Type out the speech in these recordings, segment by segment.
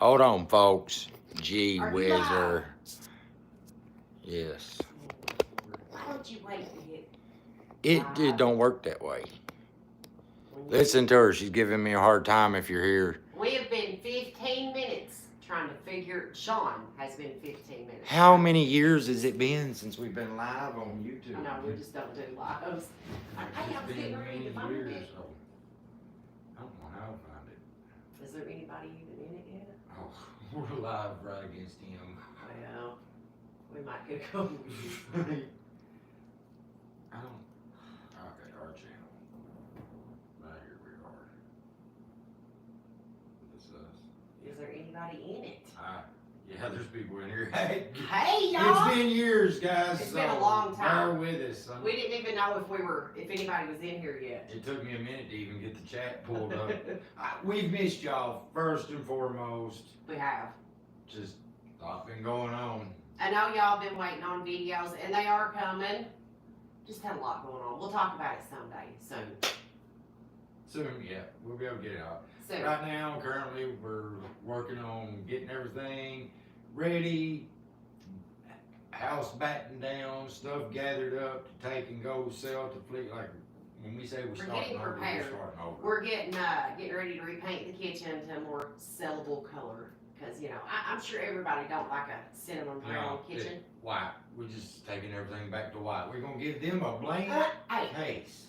Hold on, folks. Gee Are you whizzer. Yes. Why don't you wait to hit? It don't work that way. Listen to her. She's giving me a hard time if you're here. We have been 15 minutes trying to figure. Sean has been 15 minutes. How many years has it been since we've been live on YouTube? I know, we just don't do lives. I was getting ready to find it. I don't know how to find it. Is there anybody even in it yet? Oh, we're live right against him. Well, we might get a couple. I don't. Okay, our channel. Right here we are. This us. Is there anybody in it? Yeah, there's people in here. Hey, y'all! It's been years, guys. It's been a long time. Bear with us. We didn't even know if anybody was in here yet. It took me a minute to even get the chat pulled up. We've missed y'all first and foremost. We have. Just a lot been going on. I know y'all been waiting on videos, and they are coming. Just had a lot going on. We'll talk about it someday, soon. Soon, yeah, we'll be able to get it out. Soon. Right now, currently, we're working on getting everything ready, house battened down, stuff gathered up to take and go sell to fleet. Like when we say we're starting over, we're starting over. We're getting ready to repaint the kitchen to a more sellable color. Because, you know, I'm sure everybody don't like a cinnamon brown kitchen. White. We're just taking everything back to white. We're going to give them a blank case.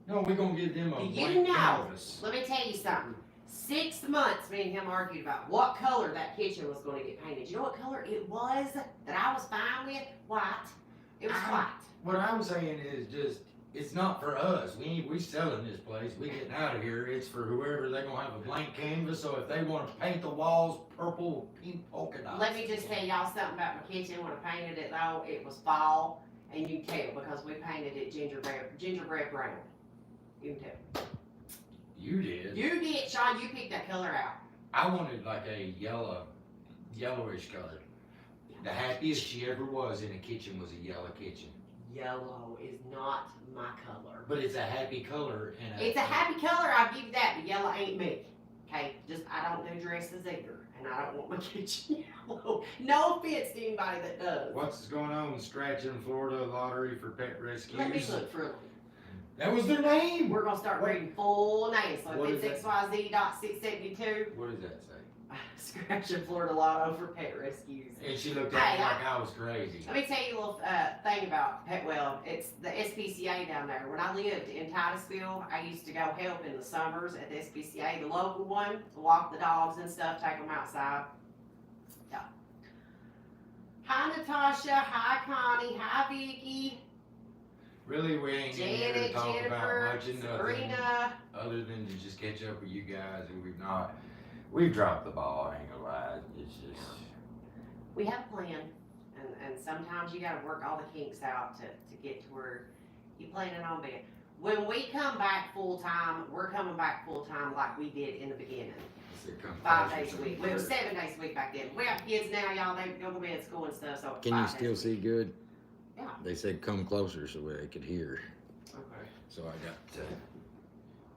No, we're going to give them a blank canvas. Let me tell you something. 6 months me and him argued about what color that kitchen was going to get painted. You know what color it was that I was fine with? White. It was white. What I'm saying is just, it's not for us. We selling this place. We getting out of here. It's for whoever. They're going to have a blank canvas. So if they want to paint the walls purple, pink polka dots. Let me just tell y'all something about my kitchen. When I painted it though, it was fall. And you can tell because we painted it gingerbread brown. You can tell. You did. You did, Sean. You picked that color out. I wanted like a yellowish color. The happiest she ever was in a kitchen was a yellow kitchen. Yellow is not my color. But it's a happy color. It's a happy color, I'll give you that, but yellow ain't me. Okay? Just, I don't do dresses either. And I don't want my kitchen yellow. No offense to anybody that does. What's going on? Scratching Florida lottery for pet rescues. Let me look for them. That was their name. We're going to start reading full names. So if it's XYZ.672. What does that say? Scratching Florida Lotto for pet rescues. And she looked at me like I was crazy. Let me tell you a little thing about it's the SPCA down there. When I lived in Titusville, I used to go help in the summers at the SPCA, the local one, to walk the dogs and stuff, take them outside. Yeah. Hi, Natasha. Hi, Connie. Hi, Vicki. Really, we ain't here to talk Jennifer, about much of nothing Sabrina. other than to just catch up with you guys who we've dropped the ball, I ain't gonna lie. It's just... We have a plan, and sometimes you gotta work all the kinks out to get to where you planning on being. When we come back full time, we're coming back full time like we did in the beginning. 5 days a week. We were 7 days a week back then. We have kids now, y'all, they go to bed at school and stuff, so Can you still see good? Yeah. They said come closer so they could hear. Okay. So I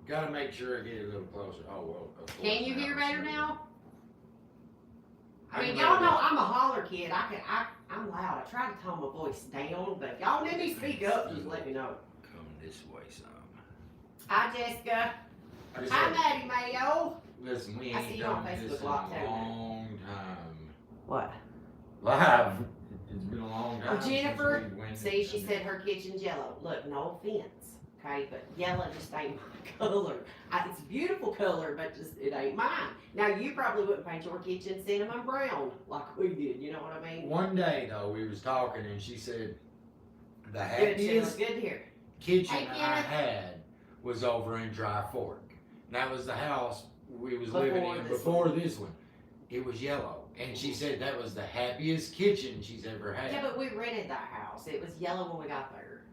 got to make sure I get it a little closer. Oh, well. Can you hear better now? I mean, y'all know I'm a holler kid. I'm loud. I try to tone my voice down, but if y'all need me to speak up, just let me know. Come this way some. Hi, Jessica. Hi, Maddie Mayo. Listen, we I see ain't you on done this in Facebook a a lot, too. long time. What? Live. It's been a long time. Oh, Jennifer, since we went see, she said her kitchen's yellow. Look, no offense, okay, but yellow just ain't my color. It's a beautiful color, but just it ain't mine. Now, you probably wouldn't paint your kitchen cinnamon brown like we did, you know what I mean? One day, though, we was talking, and she said the Good, happiest good to hear. kitchen I had was over in Dry Fork. And that was the house we was living in before this one. It was yellow. And she said that was the happiest kitchen she's ever had. Yeah, but we rented that house. It was yellow when we got there.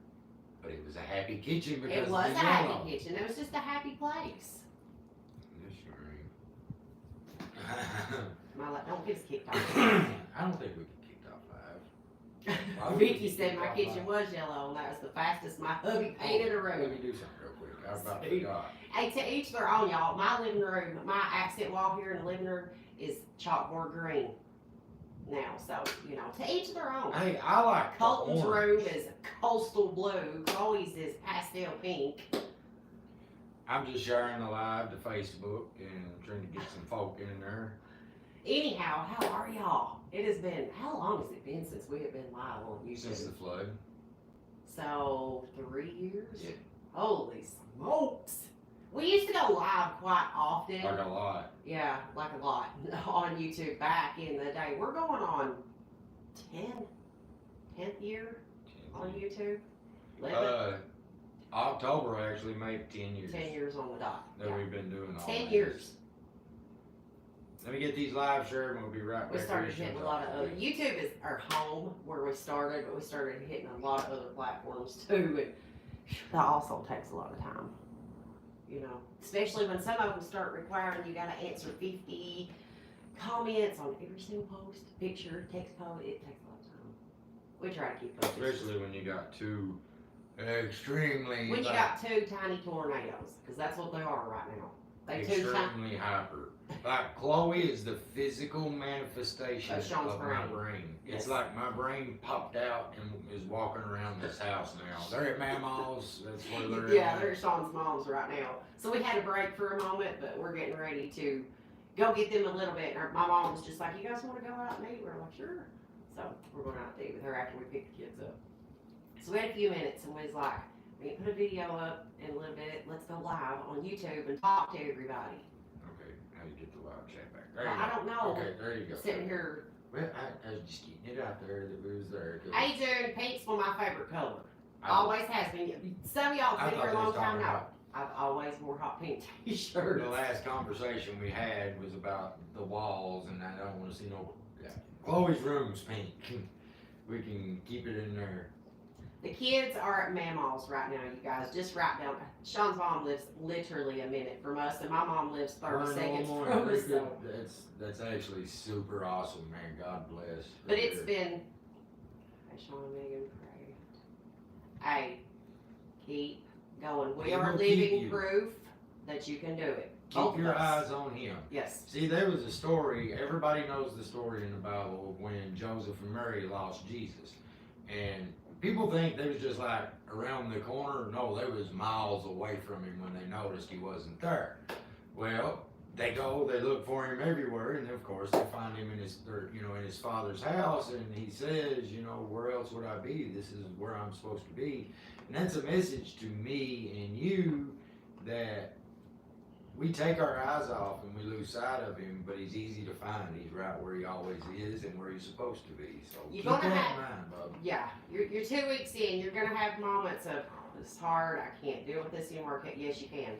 But it was a happy kitchen because it was it was a yellow. happy kitchen. It was just a happy place. Don't get us kicked off. I don't think we get kicked off live. Vicky said my kitchen was yellow, and that was the fastest my hubby painted a room. Let me do something real quick. I was about to forgot. Hey, to each their own, y'all. My living room, my accent wall here in the living room is chalkboard green now. So, you know, to each their own. Hey, I like the Colton's orange. room is coastal blue. Chloe's is pastel pink. I'm just sharing the live to Facebook and trying to get some folk in there. Anyhow, how are y'all? It has been, how long has it been since we have been live on Since the YouTube? flood. So, 3 years? Yeah. Holy smokes. We used to go live quite often. Like a lot. Yeah, like a lot on YouTube back in the day. We're going on 10th year on YouTube. 11, October actually made 10 years. 10 years on the dot. That Yeah. we've been doing all 10 this. years. Let me get these live shared and we'll be right We back. started here. hitting a lot of other. YouTube is our home where we started, but we started hitting a lot of other platforms too. And that also takes a lot of time. You know, especially when some of them start requiring you got to answer 50 comments on every single post, picture, text post. It takes a lot of time. We try to keep those. Especially when you got two extremely. When you got two tiny tornadoes, because that's what they are right now. They two tiny. extremely hyper. Like Chloe is the physical manifestation Of Sean's of my brain. brain. Yes. It's like my brain popped out and is walking around this house now. They're at Mama's. That's where they're Yeah, at. they're Sean's moms right now. So we had a break for a moment, but we're getting ready to go get them a little bit. And my mom was just like, "You guys want to go out and eat?" We're like, "Sure." So we're going out to eat with her after we pick the kids up. So we had a few minutes, and we was like, "We can put a video up in a little bit. Let's go live on YouTube and talk to everybody." Okay, now you get the live chat back. There Well, you I go. don't know. Okay, there you go. Sitting here, Well, I was just getting it out there that we was there. 'cause hey June, pink's one of my favorite color. I- Always has been. Some of y'all I have been thought here a they long was time talking now. about I've always wore hot pink t-shirts. the last conversation we had was about the walls, and I don't want to see no. Yeah. Chloe's room's pink. We can keep it in there. The kids are at Mama's right now, you guys. Just right down. Sean's mom lives literally a minute from us, and my mom lives 30 seconds More, from very us. So. good. That's actually super awesome, man. God bless. But it's been. Hey, Sean and Megan, pray. Hey, keep going. We He are will keep living you. proof that you can do it. Keep Both of your us. eyes on him. Yes. See, there was a story. Everybody knows the story in the Bible of when Joseph and Mary lost Jesus, and people think they was just like around the corner. No, they was miles away from him when they noticed he wasn't there. Well, they go, they look for him everywhere, and of course they find him in his father's house, and he says, where else would I be? This is where I'm supposed to be, and that's a message to me and you that we take our eyes off and we lose sight of him, but he's easy to find. He's right where he always is and where he's supposed to be. So You're keep gonna that have- in mind, bub. Yeah, you're 2 weeks in. You're gonna have moments of it's hard. I can't deal with this anymore. Yes, you can.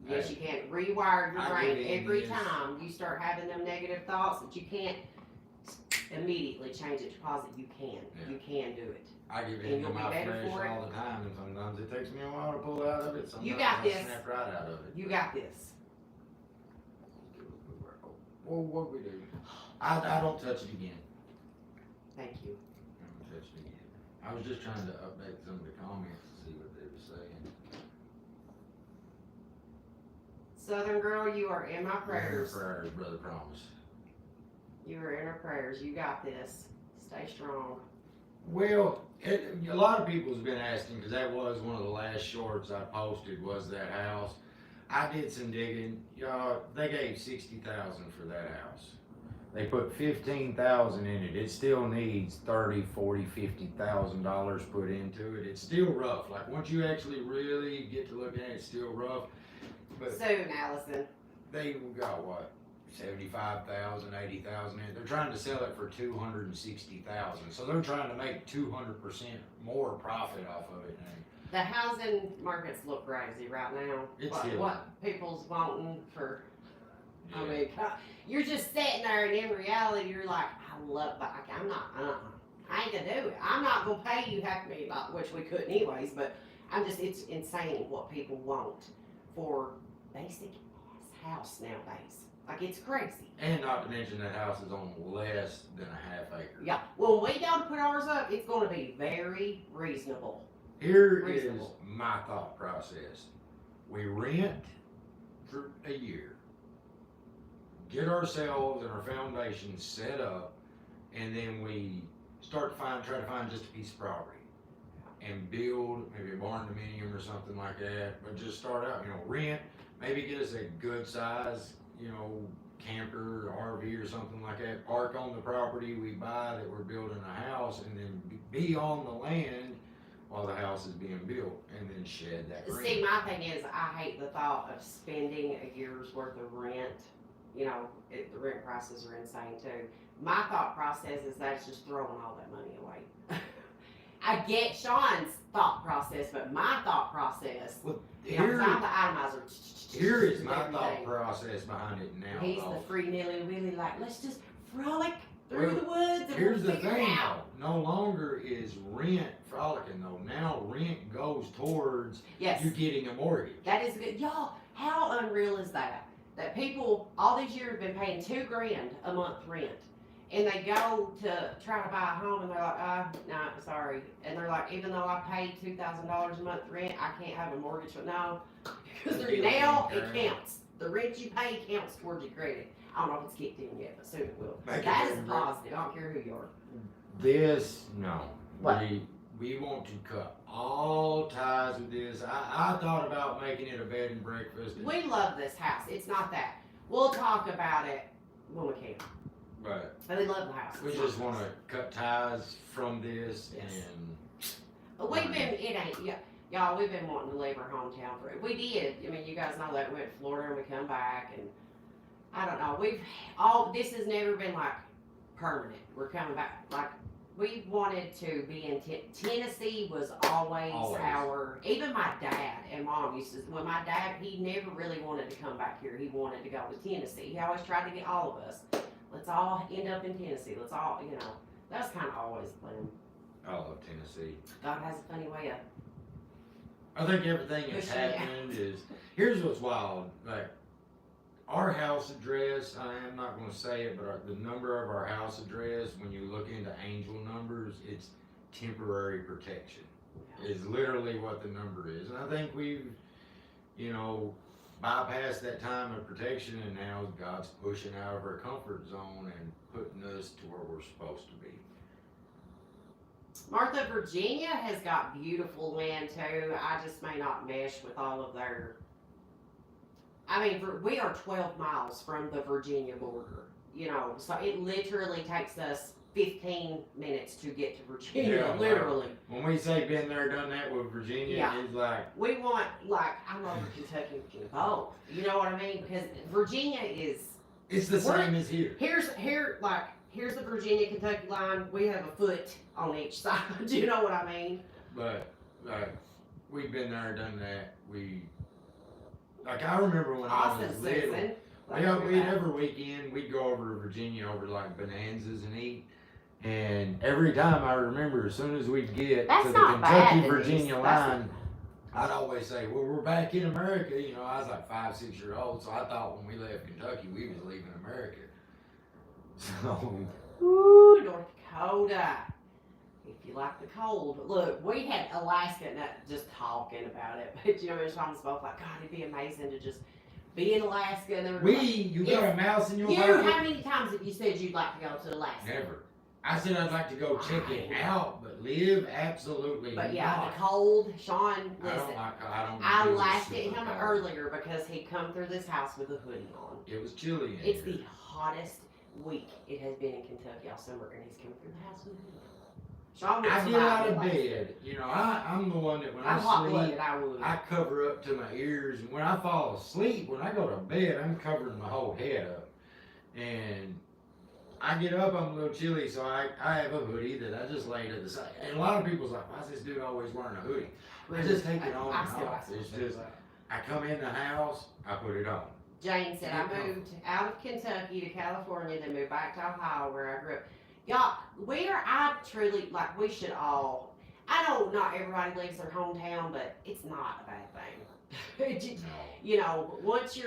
Yes, Hey, you can. Rewire your I brain get it, every yes. time you start having them negative thoughts that you can't immediately change it to positive. You can. Yeah. You can do it. I give And in to you'll be my better flesh for it. all the time, and sometimes it takes me a while to pull out of it. Sometimes You got I this. snap right out of it. You got this. Well, what we do? I don't touch it again. Thank you. I don't touch it again. I was just trying to update some of the comments to see what they were saying. Southern girl, you are in my prayers. Prayers, brother, promise. You are in our prayers. You got this. Stay strong. Well, a lot of people's been asking, because that was one of the last shorts I posted, was that house. I did some digging. They gave $60,000 for that house. They put $15,000 in it. It still needs $30,000, $40,000, $50,000 put into it. It's still rough. Like once you actually really get to look at it, it's still rough. But Soon, Allison. they got what? 75,000, 80,000. They're trying to sell it for 260,000. So they're trying to make 200% more profit off of it. And The housing markets look crazy right now. It's what, hilly. what people's wanting for, I yeah. mean, you're just sitting there and in reality you're like, I love, but I'm not, I ain't gonna do it. I'm not gonna pay you $500,000, which we couldn't anyways, but it's insane what people want for basic ass house nowadays. Like it's crazy. And not to mention that house is on less than a half acre. Yeah, when we go to put ours up, it's gonna be very reasonable. Here is Reasonable. my thought process. We rent for a year, get ourselves and our foundation set up, and then we try to find just a piece of property and build maybe a barn dominium or something like that. But just start out, rent, maybe get us a good size, camper or RV or something like that. Park on the property we buy that we're building a house, and then be on the land while the house is being built, and then shed that rent. See, my thing is, I hate the thought of spending a year's worth of rent. The rent prices are insane too. My thought process is that's just throwing all that money away. I get Sean's thought process, but my thought process, Well, I'm the itemizer. here is my everything. thought process behind it now. He's though. the free nilly willy, like, let's just frolic through the woods and Here's we'll the figure it thing, out. though. No longer is rent frolicking, though. Now rent goes towards Yes, you getting a mortgage. that is good. Y'all, how unreal is that? That people all these years have been paying $2,000 a month rent. And they go to try to buy a home and they're like, no, sorry. And they're like, even though I paid $2,000 a month rent, I can't have a mortgage. But no, because now it counts. The rent you pay counts towards your credit. I don't know if it's kicked in yet, but soon it will. That is positive. I don't care who you are. This, no. What? We want to cut all ties with this. I thought about making it a bed and breakfast. We love this house. It's not that. We'll talk about it when we can. But But we love the house. we It's just not want us. to cut ties from this Yes. and. But we've been, it ain't, y'all, we've been wanting to leave our hometown for it. We did. I mean, you guys know that. We went to Florida and we come back and I don't know. This has never been like permanent. We're coming back. Like, we wanted to be in Tennessee was always our, even my dad and mom used to, when my dad, he never really wanted to come back here. He wanted to go to Tennessee. He always tried to get all of us. Let's all end up in Tennessee. Let's all, that was kind of always the plan. I love Tennessee. God has a funny way of I think everything that's Pushing it happened is, here's what's wild, like, our house address, I am not gonna say it, but the number of our house address, when you look into angel numbers, it's temporary protection. Is literally what the number is, and I think we've, bypassed that time of protection, and now God's pushing out of our comfort zone and putting us to where we're supposed to be. Martha, Virginia has got beautiful land too. I just may not mesh with all of their. I mean, we are 12 miles from the Virginia border, so it literally takes us 15 minutes to get to Virginia, Yeah, literally. When we say been there, done that with Virginia, Yeah. it's like, We want, I'm over Kentucky and both. You know what I mean? Because Virginia is, it's the same as here. here's the Virginia-Kentucky line. We have a foot on each side. Do you know what I mean? But we've been there, done that. I remember when I Austin was little. season. We'd every weekend we'd go over to Virginia over like bonanzas and eat. And every time I remember, as soon as we'd get That's to the not bad, Kentucky Denise. Virginia That's line, I'd always say, "Well, we're back in America." I was like 5, 6 years old, so I thought when we left Kentucky, we was leaving America. So. Ooh, North Dakota. If you like the cold. Look, we had Alaska, not just talking about it, but me and Sean was both like, God, it'd be amazing to just be in Alaska. And then You got a mouse in your how pocket? many times have you said you'd like to go to Alaska? Never. I said I'd like to go check it out, but live absolutely But not. yeah, the cold, Sean, I listen. don't I do laughed the at super him cold. earlier because he come through this house with a hoodie on. It was chilly in It's here. the hottest week it has been in Kentucky all summer, and he's come through the house with a hoodie on. Sean would I get survive out it of like- bed. I'm the one that when I'm I hot-blooded, sleep, I would. I cover up to my ears. And when I fall asleep, when I go to bed, I'm covering my whole head up. And I get up, I'm a little chilly, so I have a hoodie that I just lay to the side. And a lot of people's like, why is this dude always wearing a hoodie? I just take it on I and still off. like It's something just, like I come in the house, I put it on. Jane said, I moved out of Kentucky to California, then moved back to Ohio where I grew up. Y'all, I truly, we should all, I know not everybody leaves their hometown, but it's not a bad thing. Once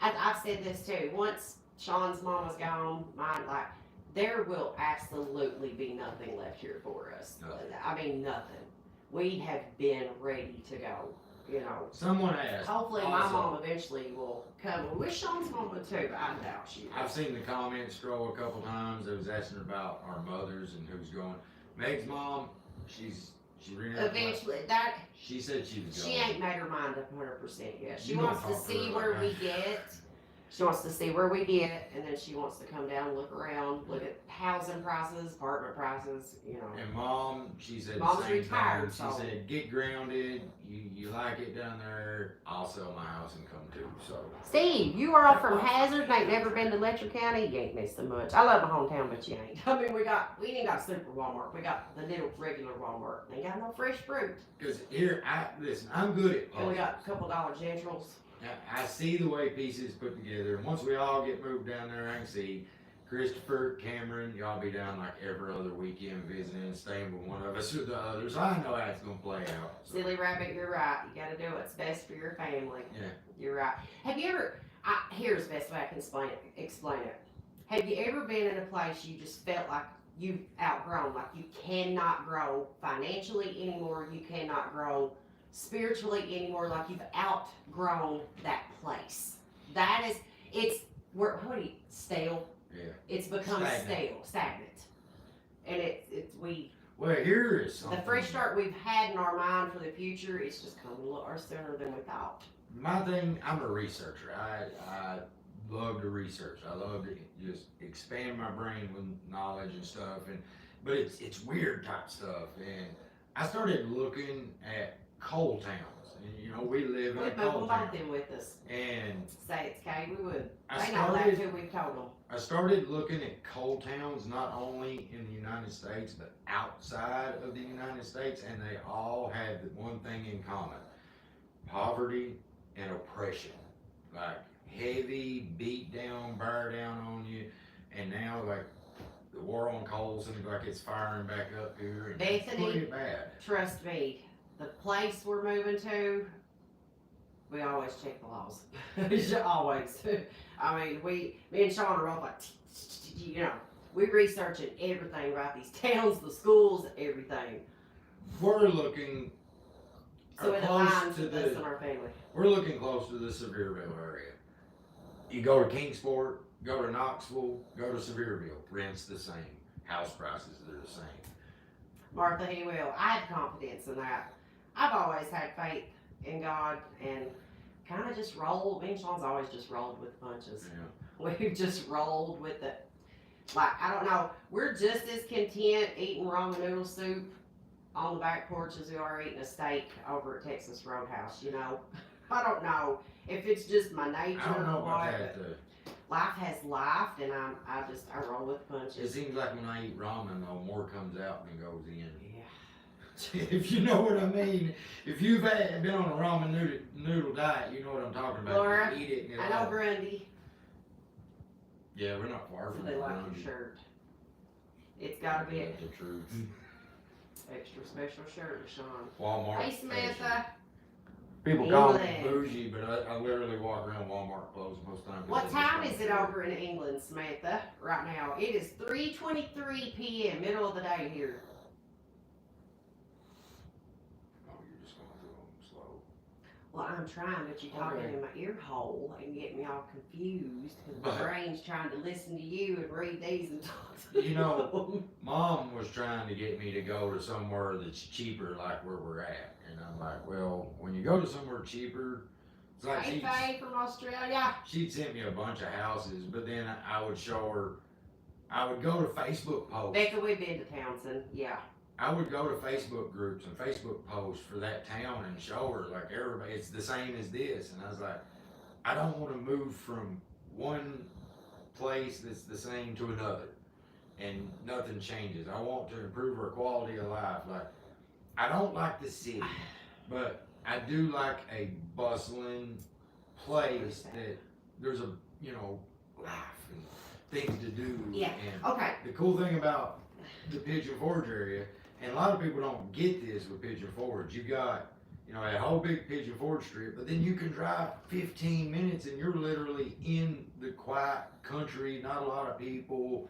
I've said this too, once Sean's mama's gone, mine, there will absolutely be nothing left here for us. Nothing. I mean, nothing. We have been ready to go. you know. Someone asked. Hopefully my also, mom eventually will come. We wish Sean's mom would too, but I doubt she will. I've seen the comments scroll a couple times. It was asking about our mothers and who's going. Meg's mom, she ran out. Eventually, She said she was she going. ain't made her mind up 100% yet. She You wants don't to talk to see her where like we that. get. She wants to see where we get, and then she wants to come down, look around, look at housing prices, apartment prices, you know. And mom, she said Mom's the same retired, thing. She so- said, get grounded. You like it down there. I'll sell my house and come too. So Steve, you are all from Hazard and ain't never been to Letcher County. You ain't missed so much. I love my hometown, but you ain't. I mean, we ain't got a super Walmart. We got the little regular Walmart. Ain't got no fresh fruit. because here, listen, I'm good at And we puzzles. got a couple Dollar Generals. I see the way pieces put together, and once we all get moved down there, I can see Christopher, Cameron, y'all be down like every other weekend visiting, staying with one of us or the other. So I know how it's gonna play out. So. Silly rabbit, you're right. You gotta do what's best for your family. Yeah. You're right. Have you ever, here's the best way I can explain it. Have you ever been in a place you just felt like you've outgrown, like you cannot grow financially anymore, you cannot grow spiritually anymore, like you've outgrown that place? That is, what do you, stale? Yeah. It's become Stagnant. stagnant. And Well, here is something. the fresh start we've had in our mind for the future is just coming a little sooner than we thought. My thing, I'm a researcher. I love to research. I love to just expand my brain with knowledge and stuff. But it's weird type stuff. And I started looking at coal towns. And you know, we live in a We'd move coal them town. both in with us. And Say it's Kay, we would. I They know that started too, we've told them. I started looking at coal towns not only in the United States but outside of the United States, and they all had the one thing in common: poverty and oppression. Like heavy beat down, bear down on you, and now like the war on coal seems like it's firing back up here, and it's Bethany. pretty bad. Trust me, the place we're moving to, we always check the laws. Always. I mean, me and Sean are all like, you know, we researching everything about these towns, the schools, everything. We're looking So it close aligns to with us and our family. We're looking close to the Sevierville area. You go to Kingsport, go to Knoxville, go to Sevierville. Rent's the same. House prices, they're the same. Martha, he will. I have confidence in that. I've always had faith in God and kind of just rolled. Me and Sean's always just rolled with punches. Yeah. We've just rolled with it. Like, I don't know, we're just as content eating ramen noodle soup on the back porch as we are eating a steak over at Texas Roadhouse, you know? I don't know if it's just my nature I don't know or about what, that. but life has life, and I roll with It punches. seems like when I eat ramen, though, more comes out than goes in. Yeah. If you know what I mean. If you've been on a ramen noodle diet, you know what I'm talking about. Laura, You eat it and it I know all. Grundy. Yeah, we're not far Do from they like Grundy. your shirt? It's gotta be an That's the truth. extra special shirt, Sean. Walmart. Hey, Samantha. People call me England. bougie, but I literally walk around Walmart clothes most of the time. 'cause What they just time don't is it care. over in England, Samantha, right now? It is 3:23 p.m., middle of the day here. Oh, you're just going through them slow. Well, I'm trying, but you're talking Okay. in my ear hole and get me all confused because But- my brain's trying to listen to you and read these and talk to You know, Mom was trying to get me to go to somewhere that's cheaper, like where we're at. And I'm like, well, when you go to somewhere cheaper, it's like Hey, Faye from Australia. she'd sent me a bunch of houses, but then I would show her, I would go to Facebook posts. Becca, we've been to Townsend. Yeah. I would go to Facebook groups and Facebook posts for that town and show her, like, everybody, it's the same as this. And I was like, I don't want to move from one place that's the same to another and nothing changes. I want to improve our quality of life. Like, I don't like the city, but I do like a bustling place that there's a, you know, life and things to do. Yeah. And Okay. the cool thing about the Pigeon Forge area, and a lot of people don't get this with Pigeon Forge, you got, you know, a whole big Pigeon Forge strip, but then you can drive 15 minutes and you're literally in the quiet country, not a lot of people,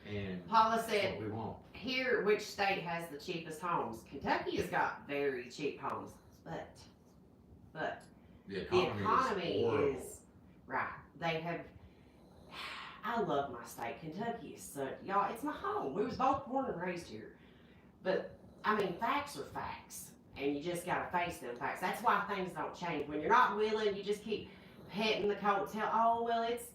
and Paula that's said, what we want. here, which state has the cheapest homes? Kentucky has got very cheap homes, but but The the economy, economy is horrible. is, right, they have, I love my state, Kentucky is such, y'all, it's my home, we was both born and raised here, but, I mean, facts are facts, and you just gotta face them facts, that's why things don't change, when you're not willing, you just keep petting the coattail, oh, well, it's,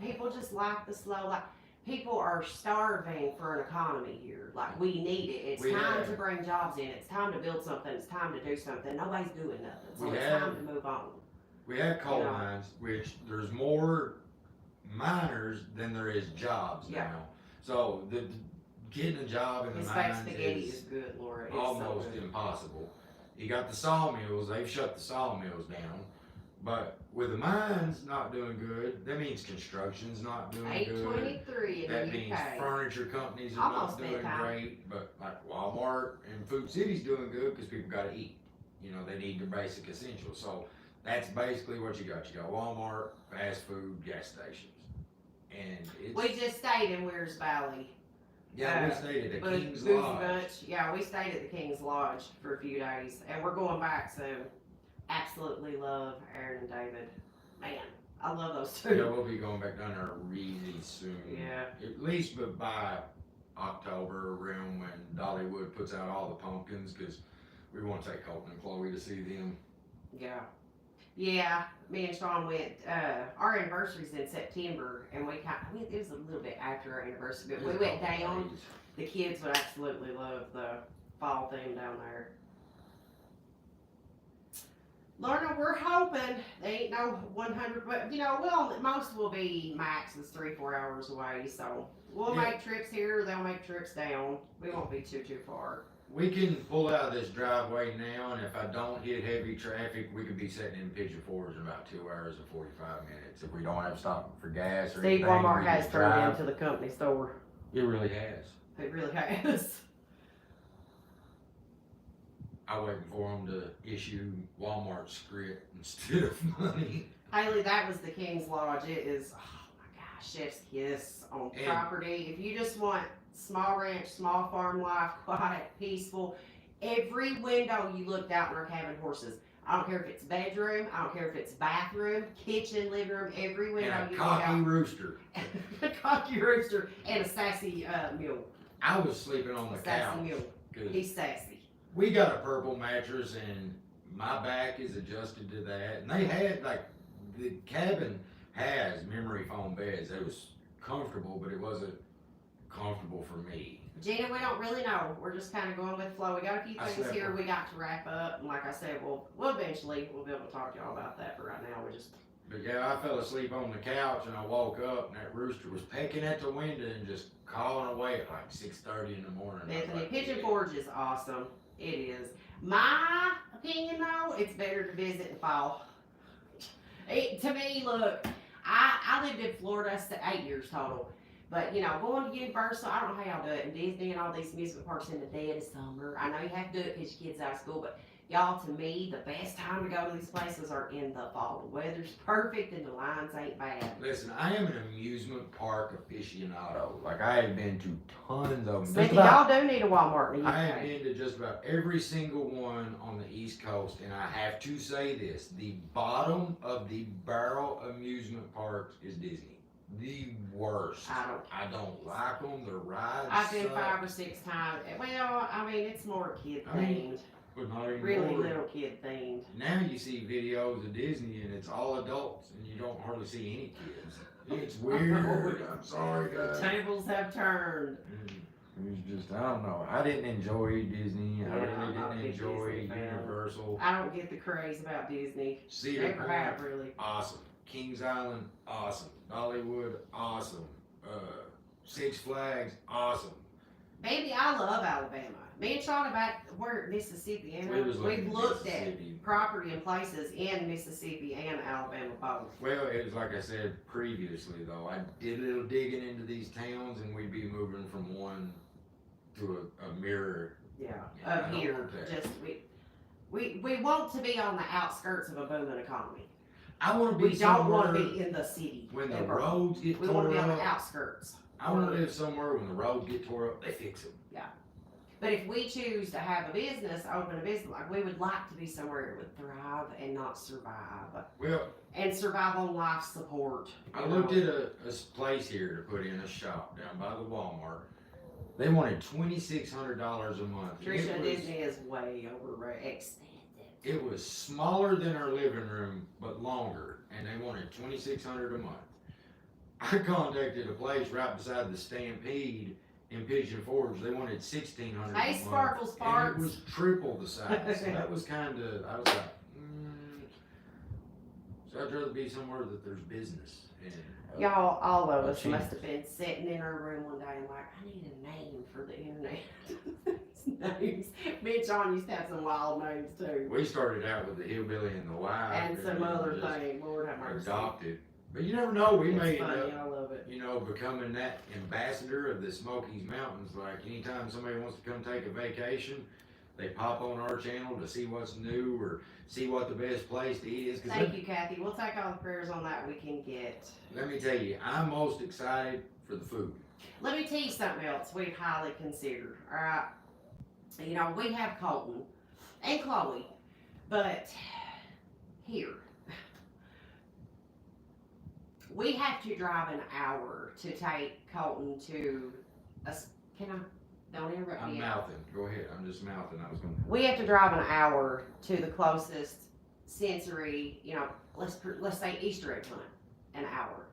people just like the slow life. People are starving for an economy here. Like, we need it. It's time to bring jobs in. It's time to build something. It's time to do something. Nobody's doing nothing. So it's time to move on. We have coal mines, which there's more miners than there is jobs now. So getting a job in the mines spaghetti is good, Laura. It's almost so good. impossible. You got the sawmills. They've shut the sawmills down. But with the mines not doing good, that means construction's not doing good. 823 in That the means UK. furniture companies are Almost not doing great. But like Walmart and Food City's doing good because people got to eat. They need their basic essentials. So that's basically what you got. You got Walmart, fast food, gas stations, and it's. We just stayed in Weirs Valley. Yeah, we stayed at the King's Lodge. Yeah, we stayed at the King's Lodge for a few days, and we're going back soon. Absolutely love Aaron and David. Man, I love those two. Yeah, we'll be going back down there really soon. Yeah. At least but by October, around when Dollywood puts out all the pumpkins, because we want to take Colton and Chloe to see them. Yeah. Yeah, me and Sean went, our anniversary's in September, and it was a little bit after our anniversary, but we went down. The kids would absolutely love the fall theme down there. Lorna, we're hoping they ain't no 100, but most will be max is 3-4 hours away, so we'll make trips here, they'll make trips down. We won't be too far. We can pull out of this driveway now, and if I don't hit heavy traffic, we could be sitting in Pigeon Forge in about 2 hours and 45 minutes if we don't have to stop for gas or anything. Walmart has turned into the company store. It really has. It really has. I'm waiting for them to issue Walmart script instead of money. Haley, that was the King's Lodge. It is, oh my gosh, chef's kiss on property. If you just want small ranch, small farm life, quiet, peaceful, every window you looked out in our cabin horses. I don't care if it's bedroom, I don't care if it's bathroom, kitchen, living room, every window and a you look out. cocky rooster. A cocky rooster and a sassy mule. I was sleeping on the couch. Sassy mule. He's sassy. We got a purple mattress and my back is adjusted to that. And they had the cabin has memory foam beds. It was comfortable, but it wasn't comfortable for me. Gina, we don't really know. We're just kind of going with the flow. We got a few things here we got to wrap up. And like I said, we'll eventually be able to talk to y'all about that. But right now, But yeah, I fell asleep on the couch and I woke up and that rooster was pecking at the window and just calling away at like 6:30 in the morning. Anthony, Pigeon Forge is awesome. It is. My opinion, though, it's better to visit in fall. To me, look, I lived in Florida 8 years total. But, going to Universal, I don't know how y'all do it, and Disney and all these amusement parks in the dead of summer. I know you have to do it because your kid's out of school, but y'all, to me, the best time to go to these places are in the fall. The weather's perfect and the lines ain't bad. Listen, I am an amusement park aficionado. Like, I have been to tons of them. Smithy, y'all do need a Walmart in the UK. I have been to just about every single one on the East Coast, and I have to say this. The bottom of the barrel amusement parks is Disney. The worst. I don't like them. The rides I've been suck. 5 or 6 times. Well, I mean, it's more kid themed. But not anymore. Really little kid themed. Now you see videos of Disney and it's all adults and you don't hardly see any kids. It's weird. I'm sorry, guys. The tables have turned. It was just, I don't know. I didn't enjoy Disney. I really didn't enjoy Universal. I don't get the craze about Disney. Cedar Never have, really. Awesome. Kings Island, awesome. Dollywood, awesome. Six Flags, awesome. Baby, I love Alabama. Me and Sean back where Mississippi and we've looked at property and places in Mississippi and Alabama both. Well, it was like I said previously though, I did a little digging into these towns and we'd be moving from one to a mirror. Yeah, up here. Just we want to be on the outskirts of a booming economy. I want to be. We don't want to be in the city. When the roads get tore up. We want to be on the outskirts. I want to live somewhere when the roads get tore up, they fix them. Yeah. But if we choose to have a business, open a business, like we would like to be somewhere it would thrive and not survive. Well, And survive on life support. I looked at a place here to put in a shop down by the Walmart. They wanted $2,600 a month. Trisha, Disney is way expensive. It was smaller than our living room, but longer, and they wanted $2,600 a month. I contacted a place right beside the Stampede in Pigeon Forge. They wanted $1,600 a month. Hey, Sparkle And Sparks. it was triple the size. So that was kind of, I was like, So I'd rather be somewhere that there's business. And, Y'all, all of us Jeez. must have been sitting in our room one day and like, I need a name for the internet. Names. Me and John used to have some wild names too. we started out with the Hillbilly and the Wife. And some then other just thing, Lord have mercy. adopted. But you never know, we may It's end funny, up, I love it. becoming that ambassador of the Smokies Mountains. Like anytime somebody wants to come take a vacation, they pop on our channel to see what's new or see what the best place is. Thank you, Kathy. We'll take all the prayers on that we can get. Let me tell you, I'm most excited for the food. Let me tell you something else we highly consider, alright? You know, we have Colton and Chloe, but here, we have to drive an hour to take Colton to don't interrupt I'm me. mouthing. Go ahead. I'm just mouthing. I was going to. We have to drive an hour to the closest sensory, let's say Easter egg hunt, an hour.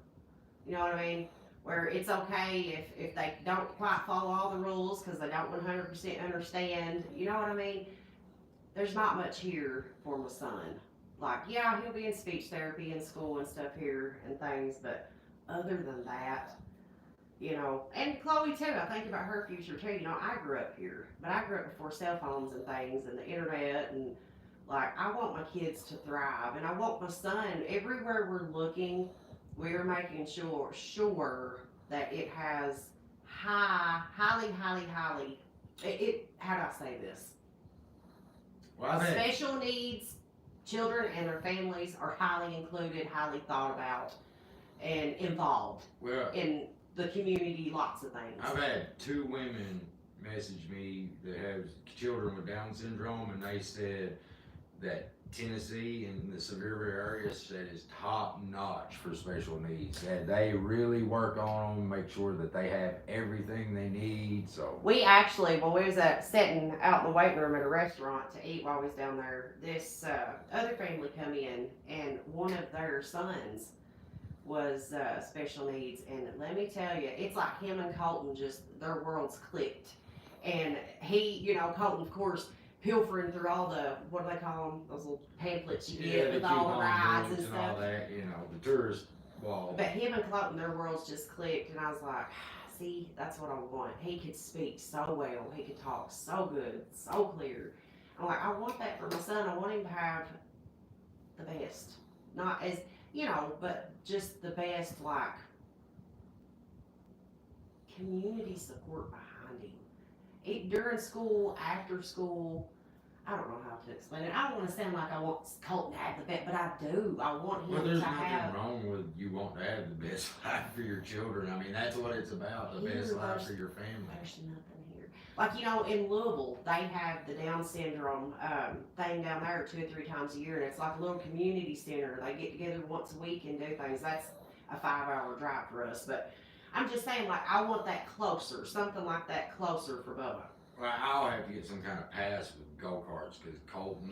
You know what I mean? Where it's okay if they don't quite follow all the rules because they don't 100% understand. You know what I mean? There's not much here for my son. Like, yeah, he'll be in speech therapy in school and stuff here and things, but other than that, and Chloe too, I think about her future too. I grew up here, but I grew up before cell phones and things and the internet, and like, I want my kids to thrive, and I want my son, everywhere we're looking, we're making sure that it has highly, how do I say this? Well, I've had, Special needs children and their families are highly included, highly thought about, and involved well, in the community, lots of things. I've had 2 women message me that have children with Down syndrome, and they said that Tennessee and the Sevierville area said is top notch for special needs. That they really work on them, make sure that they have everything they need. So We actually, when we was sitting out in the waiting room at a restaurant to eat while we was down there, this other family come in, and one of their sons was special needs, and let me tell you, it's like him and Colton, just their worlds clicked. And he, Colton, of course, pilfering through all the, what do they call them, those little pamphlets you get with all the rides and stuff. all that, the tourist wall. But him and Colton, their worlds just clicked, and I was like, see, that's what I want. He could speak so well, he could talk so good, so clear. I'm like, I want that for my son. I want him to have the best. Not as, but just the best, like, community support behind him. During school, after school, I don't know how to explain it. I don't want to sound like I want Colton to have the best, but I do. I want him Well, there's to nothing have. wrong with you wanting to have the best life for your children. I mean, that's what it's about, the best life for your family. There's nothing here. Like, in Louisville, they have the Down syndrome thing down there 2 or 3 times a year, and it's like a little community center. They get together once a week and do things. That's a 5-hour drive for us, but I'm just saying, like, I want that closer, something like that closer for Bubba. Well, I'll have to get some kind of pass with go-karts, because Colton,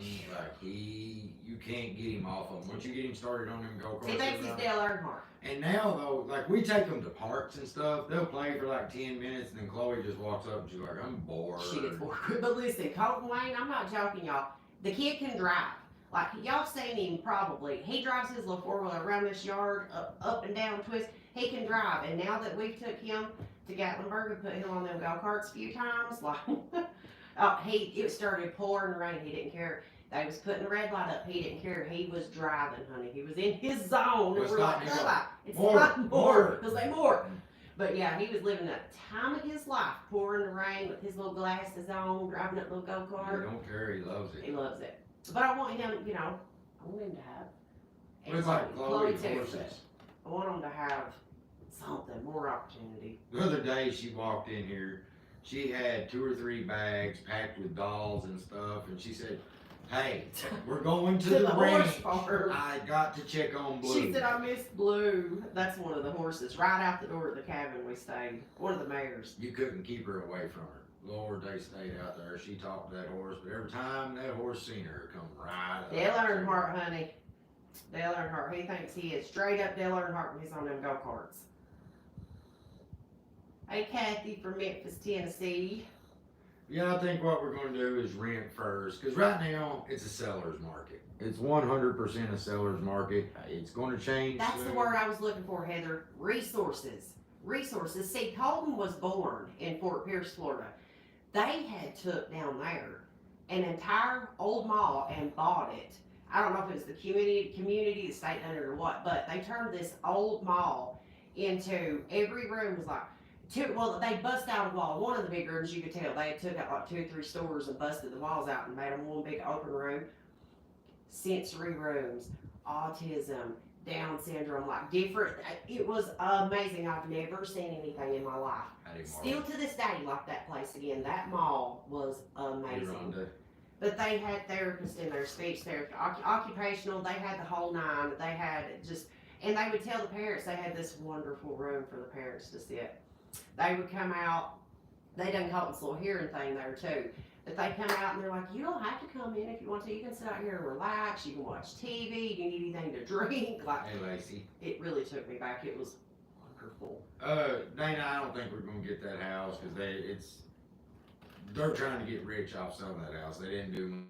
you can't get him off of them. Once you get him started on them go-karts. He thinks he's Dale Earnhardt. And now, though, like, we take them to parks and stuff. They'll play for like 10 minutes, and then Chloe just walks up and she's like, I'm bored. She gets bored. But listen, Colton Wayne, I'm not joking, y'all. The kid can drive. Like, y'all seen him probably. He drives his little 4-wheeler around this yard, up and down, twist. He can drive. And now that we've took him to Gatlinburg and put him on them go-karts a few times, like, it started pouring rain. He didn't care. They was putting the red light up. He didn't care. He was driving, honey. He was in his zone. And we're like, it's not more. Because they more. But yeah, he was living the time of his life, pouring the rain with his little glasses on, driving that little go-kart. He don't care. He loves it. He loves it. But I want him, I want him to have. It's like Chloe horses. I want him to have something, more opportunity. The other day she walked in here, She had 2 or 3 bags packed with dolls and stuff, and she said, "Hey, we're going to the horse ranch. farm. I got to check on Blue." She said, "I missed Blue." That's one of the horses right out the door at the cabin we stayed. One of the mares. You couldn't keep her away from her. Lord, they stayed out there. She talked to that horse, but every time that horse seen her, come right up. Dale Earnhardt, honey. Dale Earnhardt. He thinks he is straight up Dale Earnhardt when he's on them go-karts. Hey, Kathy from Memphis, Tennessee. Yeah, I think what we're going to do is rent first, because right now it's a seller's market. It's 100% a seller's market. It's going to change. That's the soon. word I was looking for, Heather. Resources. Resources. See, Colton was born in Fort Pierce, Florida. They had took down there an entire old mall and bought it. I don't know if it was the community, the state owned it or what, but they turned this old mall into every room was like they bust out a wall. One of the big rooms, you could tell they had took out like 2 or 3 stores and busted the walls out and made them one big open room. Sensory rooms, autism, Down syndrome, like different. It was amazing. I've never seen anything in my life. Still to this day, like that place again. That mall was amazing. But they had therapists in there, speech therapy, occupational. They had the whole 9. They had just, and they would tell the parents they had this wonderful room for the parents to sit. They would come out. They done Colton's little hearing thing there too. But they come out and they're like, you don't have to come in if you want to. You can sit out here and relax. You can watch TV. You need anything to drink. Like, hey, Lacey. It really took me back. It was wonderful. Dana, I don't think we're gonna get that house because they're trying to get rich off selling that house. They didn't do.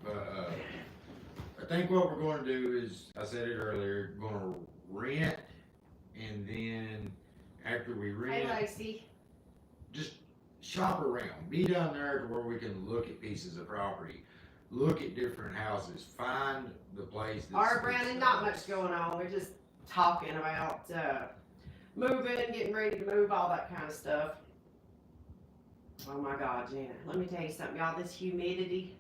But I think what we're going to do is, I said it earlier, going to rent, and then after we rent, Hey, Lacey. just shop around. Be down there to where we can look at pieces of property, look at different houses, find the place. All right, Brandon, not much going on. We're just talking about moving, getting ready to move, all that kind of stuff. Oh my God, Janet, let me tell you something, y'all. This humidity,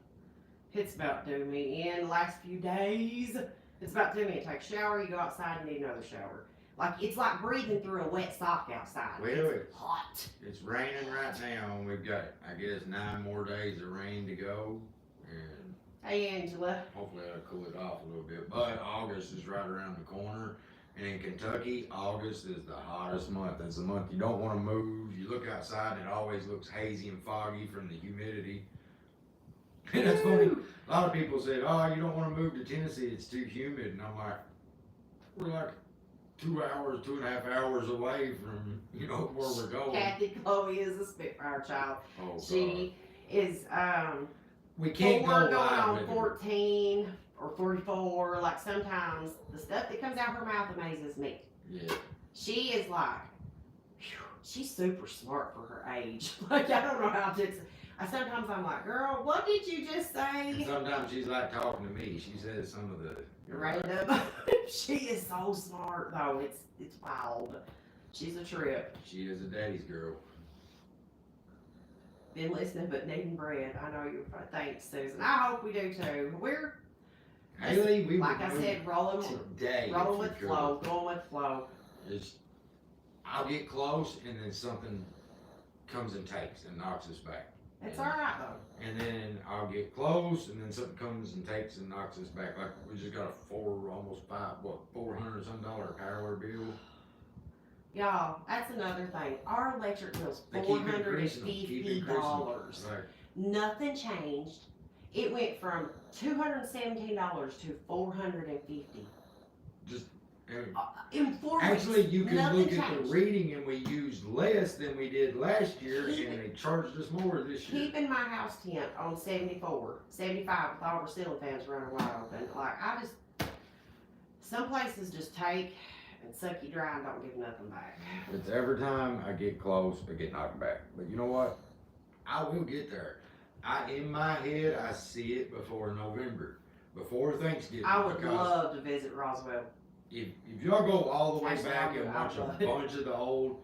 it's about doing me in the last few days. It's about doing me. You take a shower, you go outside, and need another shower. Like, it's like breathing through a wet sock outside. Well, it's hot. It's raining right now, and we've got, I guess, 9 more days of rain to go. And hey, Angela. hopefully that'll cool it off a little bit. But August is right around the corner. And in Kentucky, August is the hottest month. It's the month you don't want to move. You look outside, and it always looks hazy and foggy from the humidity. And that's funny. A lot of people said, oh, you don't want to move to Tennessee. It's too humid. And I'm like, we're like 2.5 hours away from, where we're going. Kathy Chloe is a Spitfire child. Oh, She is we can't 4 go going live on with her. 14 or 44. Like, sometimes the stuff that comes out her mouth amazes me. Yeah. She is like, whew, she's super smart for her age. Like, I don't know how to. Sometimes I'm like, girl, what did you just And say? sometimes she's like talking to me. She says some of the Random. She is so smart though. It's wild. She's a trip. She is a daddy's girl. Been listening but needing bread. I know you're. Thanks, Susan. I hope we do too. We're Haley, we like would I move said, rolling today. if with we could. flow, going with flow. I'll get close, and then something comes and takes and knocks us back. It's all right though. And then I'll get close, and then something comes and takes and knocks us back. Like we just got a $400 some power bill. Y'all, that's another thing. Our electric bill's They keep increasing them, keep increasing them. $450. Right. Nothing changed. It went from $217 to $450. Just and In 4 weeks. actually, you can nothing look at changed. the reading, and we used less than we did last year, Keep and they charged us more this year. Keeping my house temp on 74, 75 with all the ceiling fans running wide open. Like, some places just take and suck you dry and don't give nothing back. It's every time I get close, I get knocked back. But you know what? I will get there. In my head, I see it before November, before Thanksgiving. I would because love to visit Roswell. if y'all go all the way Actually, back and I watch a would. bunch of the old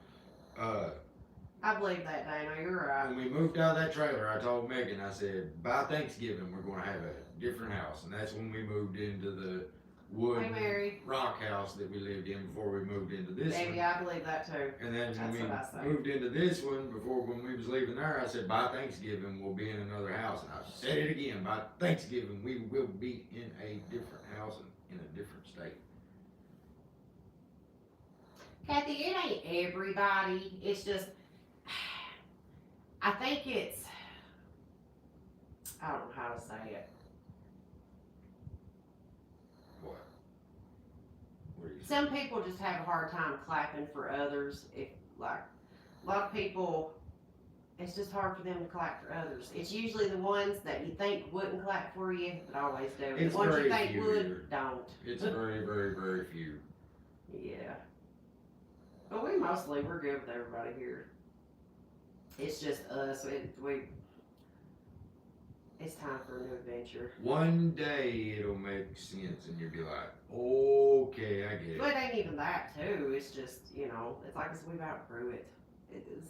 I believe that, Dana. You're right. When we moved out of that trailer, I told Megan, I said, by Thanksgiving, we're going to have a different house. And that's when we moved into the wood Hey, Mary. rock house that we lived in before we moved into this Baby, one. I believe that too. And then That's when what I say. we moved into this one, when we was leaving there, I said, by Thanksgiving, we'll be in another house. And I said it again, by Thanksgiving, we will be in a different house and in a different state. Kathy, it ain't everybody. It's just, I think it's, I don't know how to say it. What? What are you saying? Some people just have a hard time clapping for others. If, like, a lot of people, it's just hard for them to clap for others. It's usually the ones that you think wouldn't clap for you, but always do. It's The ones you very think few would, here. don't. It's very, very, very few. Yeah. But we're good with everybody here. It's just us. It's time for a new adventure. One day it'll make sense and you'll be like, okay, I get it. But it ain't even that too. It's just, it's like we've outgrew it. It is.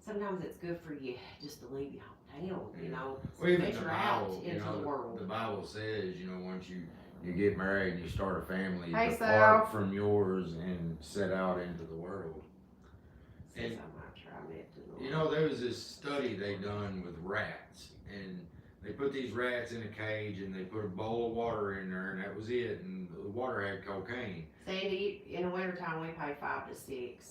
Sometimes it's good for you just to leave your hometown, Well, even the venture out Bible, into the world. the Bible says, once you get married and you start a family, Hey, depart from yours and set out into the world. Says And- I might try it to There was this study they done with rats, and they put these rats in a cage and they put a bowl of water in there, and that was it. And the water had cocaine. Sandy, in the wintertime we pay 5 to 6.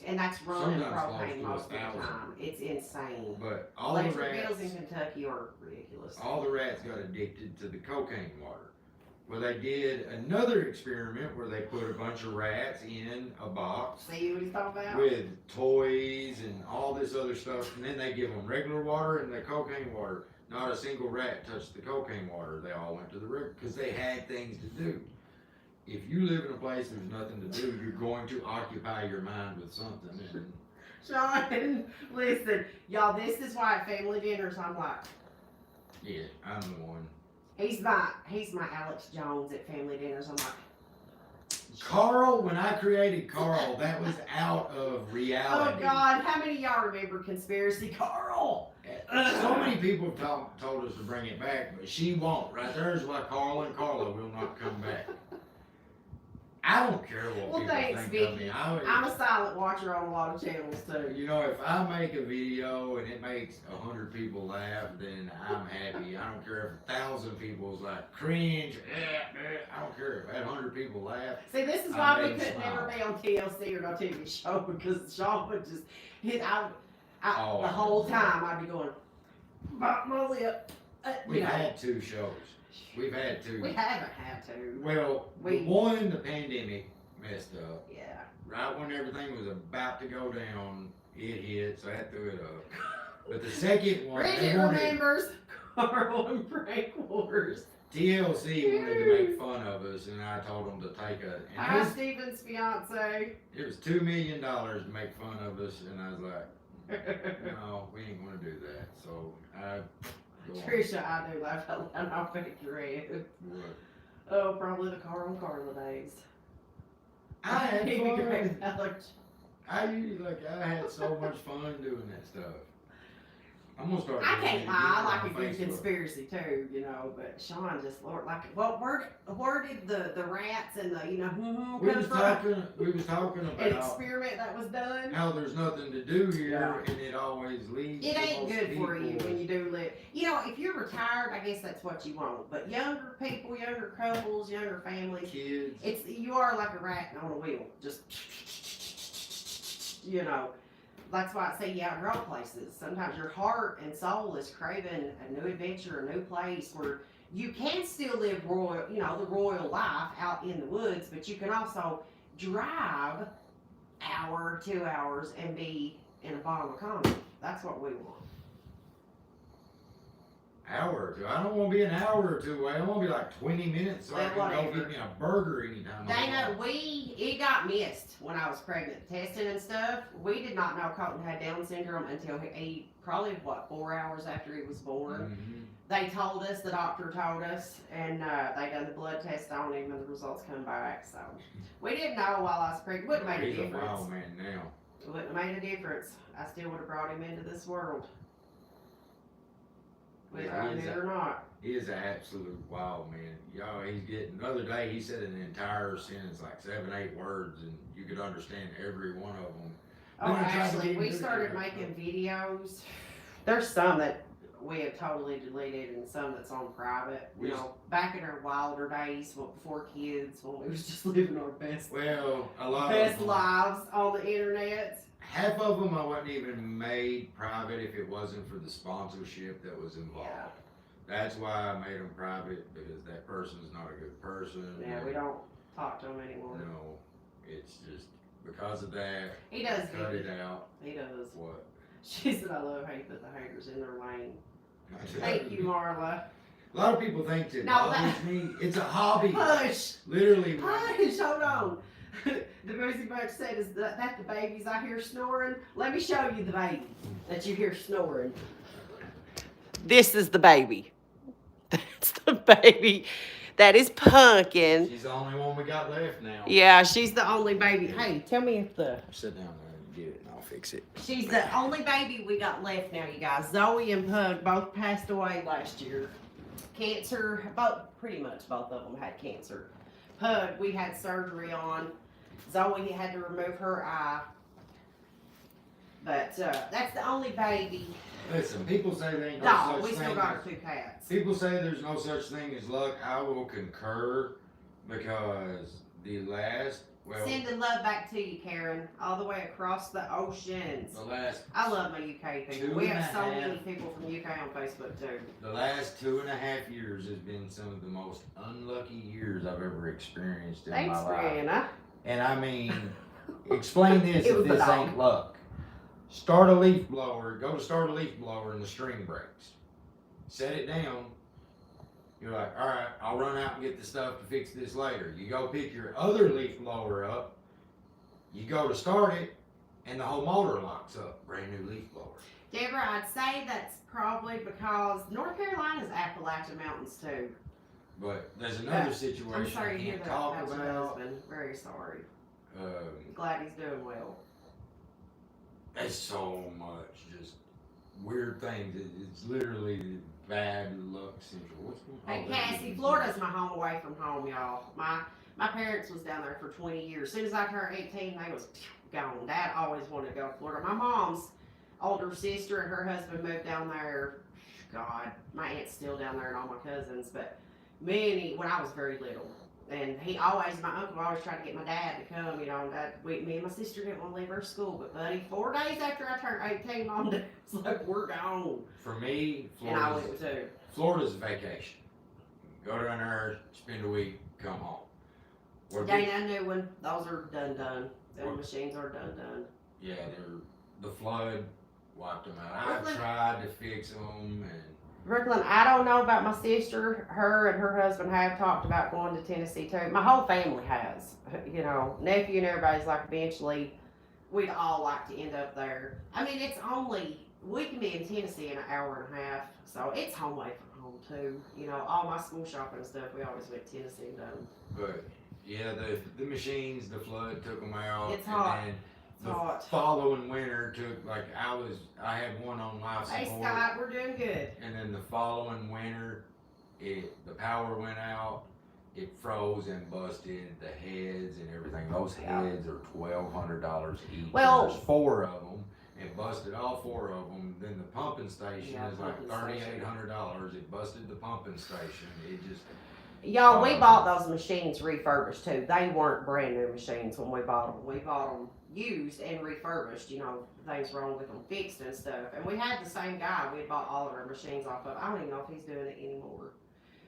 And that's running Sometimes propane close most to of the 1,000. time. It's insane. But all the Electric bills rats, in Kentucky are ridiculous. all the rats got addicted to the cocaine water. Well, they did another experiment where they put a bunch of rats in a box See what he's talking about? with toys and all this other stuff, and then they give them regular water and the cocaine water. Not a single rat touched the cocaine water. They all went to the river because they had things to do. If you live in a place there's nothing to do, you're going to occupy your mind with something. And Sean, listen, y'all, this is why at family dinners I'm like, yeah, I'm the one. he's my Alex Jones at family dinners. I'm like, Carl, when I created Carl, that was out of reality. oh God, how many of y'all remember Conspiracy Carl? So many people have told us to bring it back, but she won't. Right there is why Carl and Carla will not come back. I don't care what Well, people thanks, think of Vicky. me. I'm a silent watcher on a lot of channels too. If I make a video and it makes 100 people laugh, then I'm happy. I don't care if 1,000 people's like cringe. I don't care if 100 people laugh. See, this is I why we made could smile. never be on TLC or no TV show because Sean would just Oh, the whole time I'd be going, bite my lip. We've had 2 shows. We've had 2. We haven't had to. Well, the one, the pandemic messed up. Yeah. Right when everything was about to go down, it hit, so I threw it up. But the second one, they Bridget wanted, remembers Carl and Frank Wars. TLC wanted to make fun of us, and I told them to take a. And Hi, Steven's fiance. it was $2 million to make fun of us, and I was like, no, we ain't gonna do that. So I. Go on. Trisha, I do laugh out loud. I'll pick your head. What? Oh, probably the Carl and Carla days. I had He'd be great fun. with Alex. I had so much fun doing that stuff. I'm gonna start. I doing can't it lie, I again like on a good Facebook. conspiracy too, but Sean just, Lord, well, where did the rats and the, We come was from? talking An about experiment that was done? how there's nothing to do here, Yeah. and it always leads. It to ain't most good for you people. when you do live. If you're retired, I guess that's what you want. But younger people, younger couples, younger families, Kids. you are like a rat on a wheel. Just, that's why I say you outgrow places. Sometimes your heart and soul is craving a new adventure, a new place where you can still live royal, the royal life out in the woods, but you can also drive hour, 2 hours and be in a bottom economy. That's what we want. Hour or two. I don't want to be an hour or two away. I want to be like 20 minutes so I Well, can go whatever. get me a burger anytime. I Dana, want. it got missed when I was pregnant. Testing and stuff. We did not know Colton had Down syndrome until he probably 4 hours after he was born. Mhm. They told us, the doctor told us, and they done the blood test on him, and the results come back. So we didn't know while I was pregnant. Wouldn't make a He's a difference. wild man now. It wouldn't have made a difference. I still would have brought him into this world. Whether I knew or not. He is an absolute wild man. Y'all, he's getting, the other day he said an entire sentence, like 7, 8 words, and you could understand every one of them. Oh, actually, we started making videos. There's some that we have totally deleted and some that's on private. You know, back in our wilder days, before kids, when we was just living our best, a lot best of them, lives on the internet. half of them I wouldn't even made private if it wasn't for the sponsorship that was involved. Yeah. That's why I made them private, because that person's not a good person. Yeah, we don't talk to him anymore. No, it's just because of that. He does. Cut it out. He does. What? She said, I love how you put the haters in their lane. Thank you, Marla. A lot of people think it No, bothers me. It's a hobby. Hush! Literally. Hush! Hold on. The Boozy Bunch said, is that the babies I hear snoring? Let me show you the baby that you hear snoring. This is the baby. That's the baby. That is Pumpkin. She's the only one we got left now. Yeah, she's the only baby. Hey, tell me if the... Sit down there and get it and I'll fix it. She's the only baby we got left now, you guys. Zoe and Pug both passed away last year. Cancer, pretty much both of them had cancer. Pug, we had surgery on. Zoe had to remove her eye. But that's the only baby. Listen, people say there ain't No, no we such still thing. got our 2 cats. People say there's no such thing as luck. I will concur, because the last, Sending love back to you, Karen, all the way across the oceans. the last I love my UK people. 2 We and have a so half- many people from UK on Facebook too. The last 2.5 years has been some of the most unlucky years I've ever experienced in Thanks, my life. Brianna. And I mean, explain this It if was the this dog. ain't luck. Start a leaf blower, go to start a leaf blower and the string breaks. Set it down. You're like, all right, I'll run out and get the stuff to fix this later. You go pick your other leaf blower up. You go to start it, and the whole motor locks up. Brand new leaf blower. Deborah, I'd say that's probably because North Carolina's Appalachian Mountains too. But there's another I'm situation sorry I to hear can't that talk about your about. husband. Very sorry. Um, Glad he's doing well. There's so much just weird things. It's literally bad luck central. What's going on? Hey, Cassie, Florida's my home away from home, y'all. My parents was down there for 20 years. As soon as I turned 18, they was gone. Dad always wanted to go to Florida. My mom's older sister and her husband moved down there. God, my aunt's still down there and all my cousins, but when I was very little. And my uncle always tried to get my dad to come, you know, and me and my sister didn't want to leave our school. But buddy, 4 days after I turned 18, Mom was like, we're gone. For me, And I went too. Florida's a vacation. Go down there, spend a week, come home. Dana knew when those are done. Them machines are done. Yeah, the flood wiped them out. Brooklyn- I've tried to fix them, and Brooklyn, I don't know about my sister. Her and her husband have talked about going to Tennessee too. My whole family has. You know, nephew and everybody's like, eventually, we'd all like to end up there. I mean, we can be in Tennessee in an hour and a half, so it's home away from home too. You know, all my school shopping and stuff, we always went to Tennessee and done. but yeah, the machines, the flood took them out. It's hot. And then It's the hot. following winter took, like, I had one on life Hey support. Scott, we're doing good. And then the following winter, the power went out. It froze and busted the heads and everything. Those Yeah. heads are $1,200 each. Well- And there's 4 of them. It busted all 4 of them. Then the pumping station Yeah, is like pumping station. $3,800. It busted the pumping station. It just Y'all, we bought those machines refurbished too. They weren't brand new machines when we bought them. We bought them used and refurbished, you know, things wrong with them fixed and stuff. And we had the same guy we had bought all of our machines off of. I don't even know if he's doing it anymore.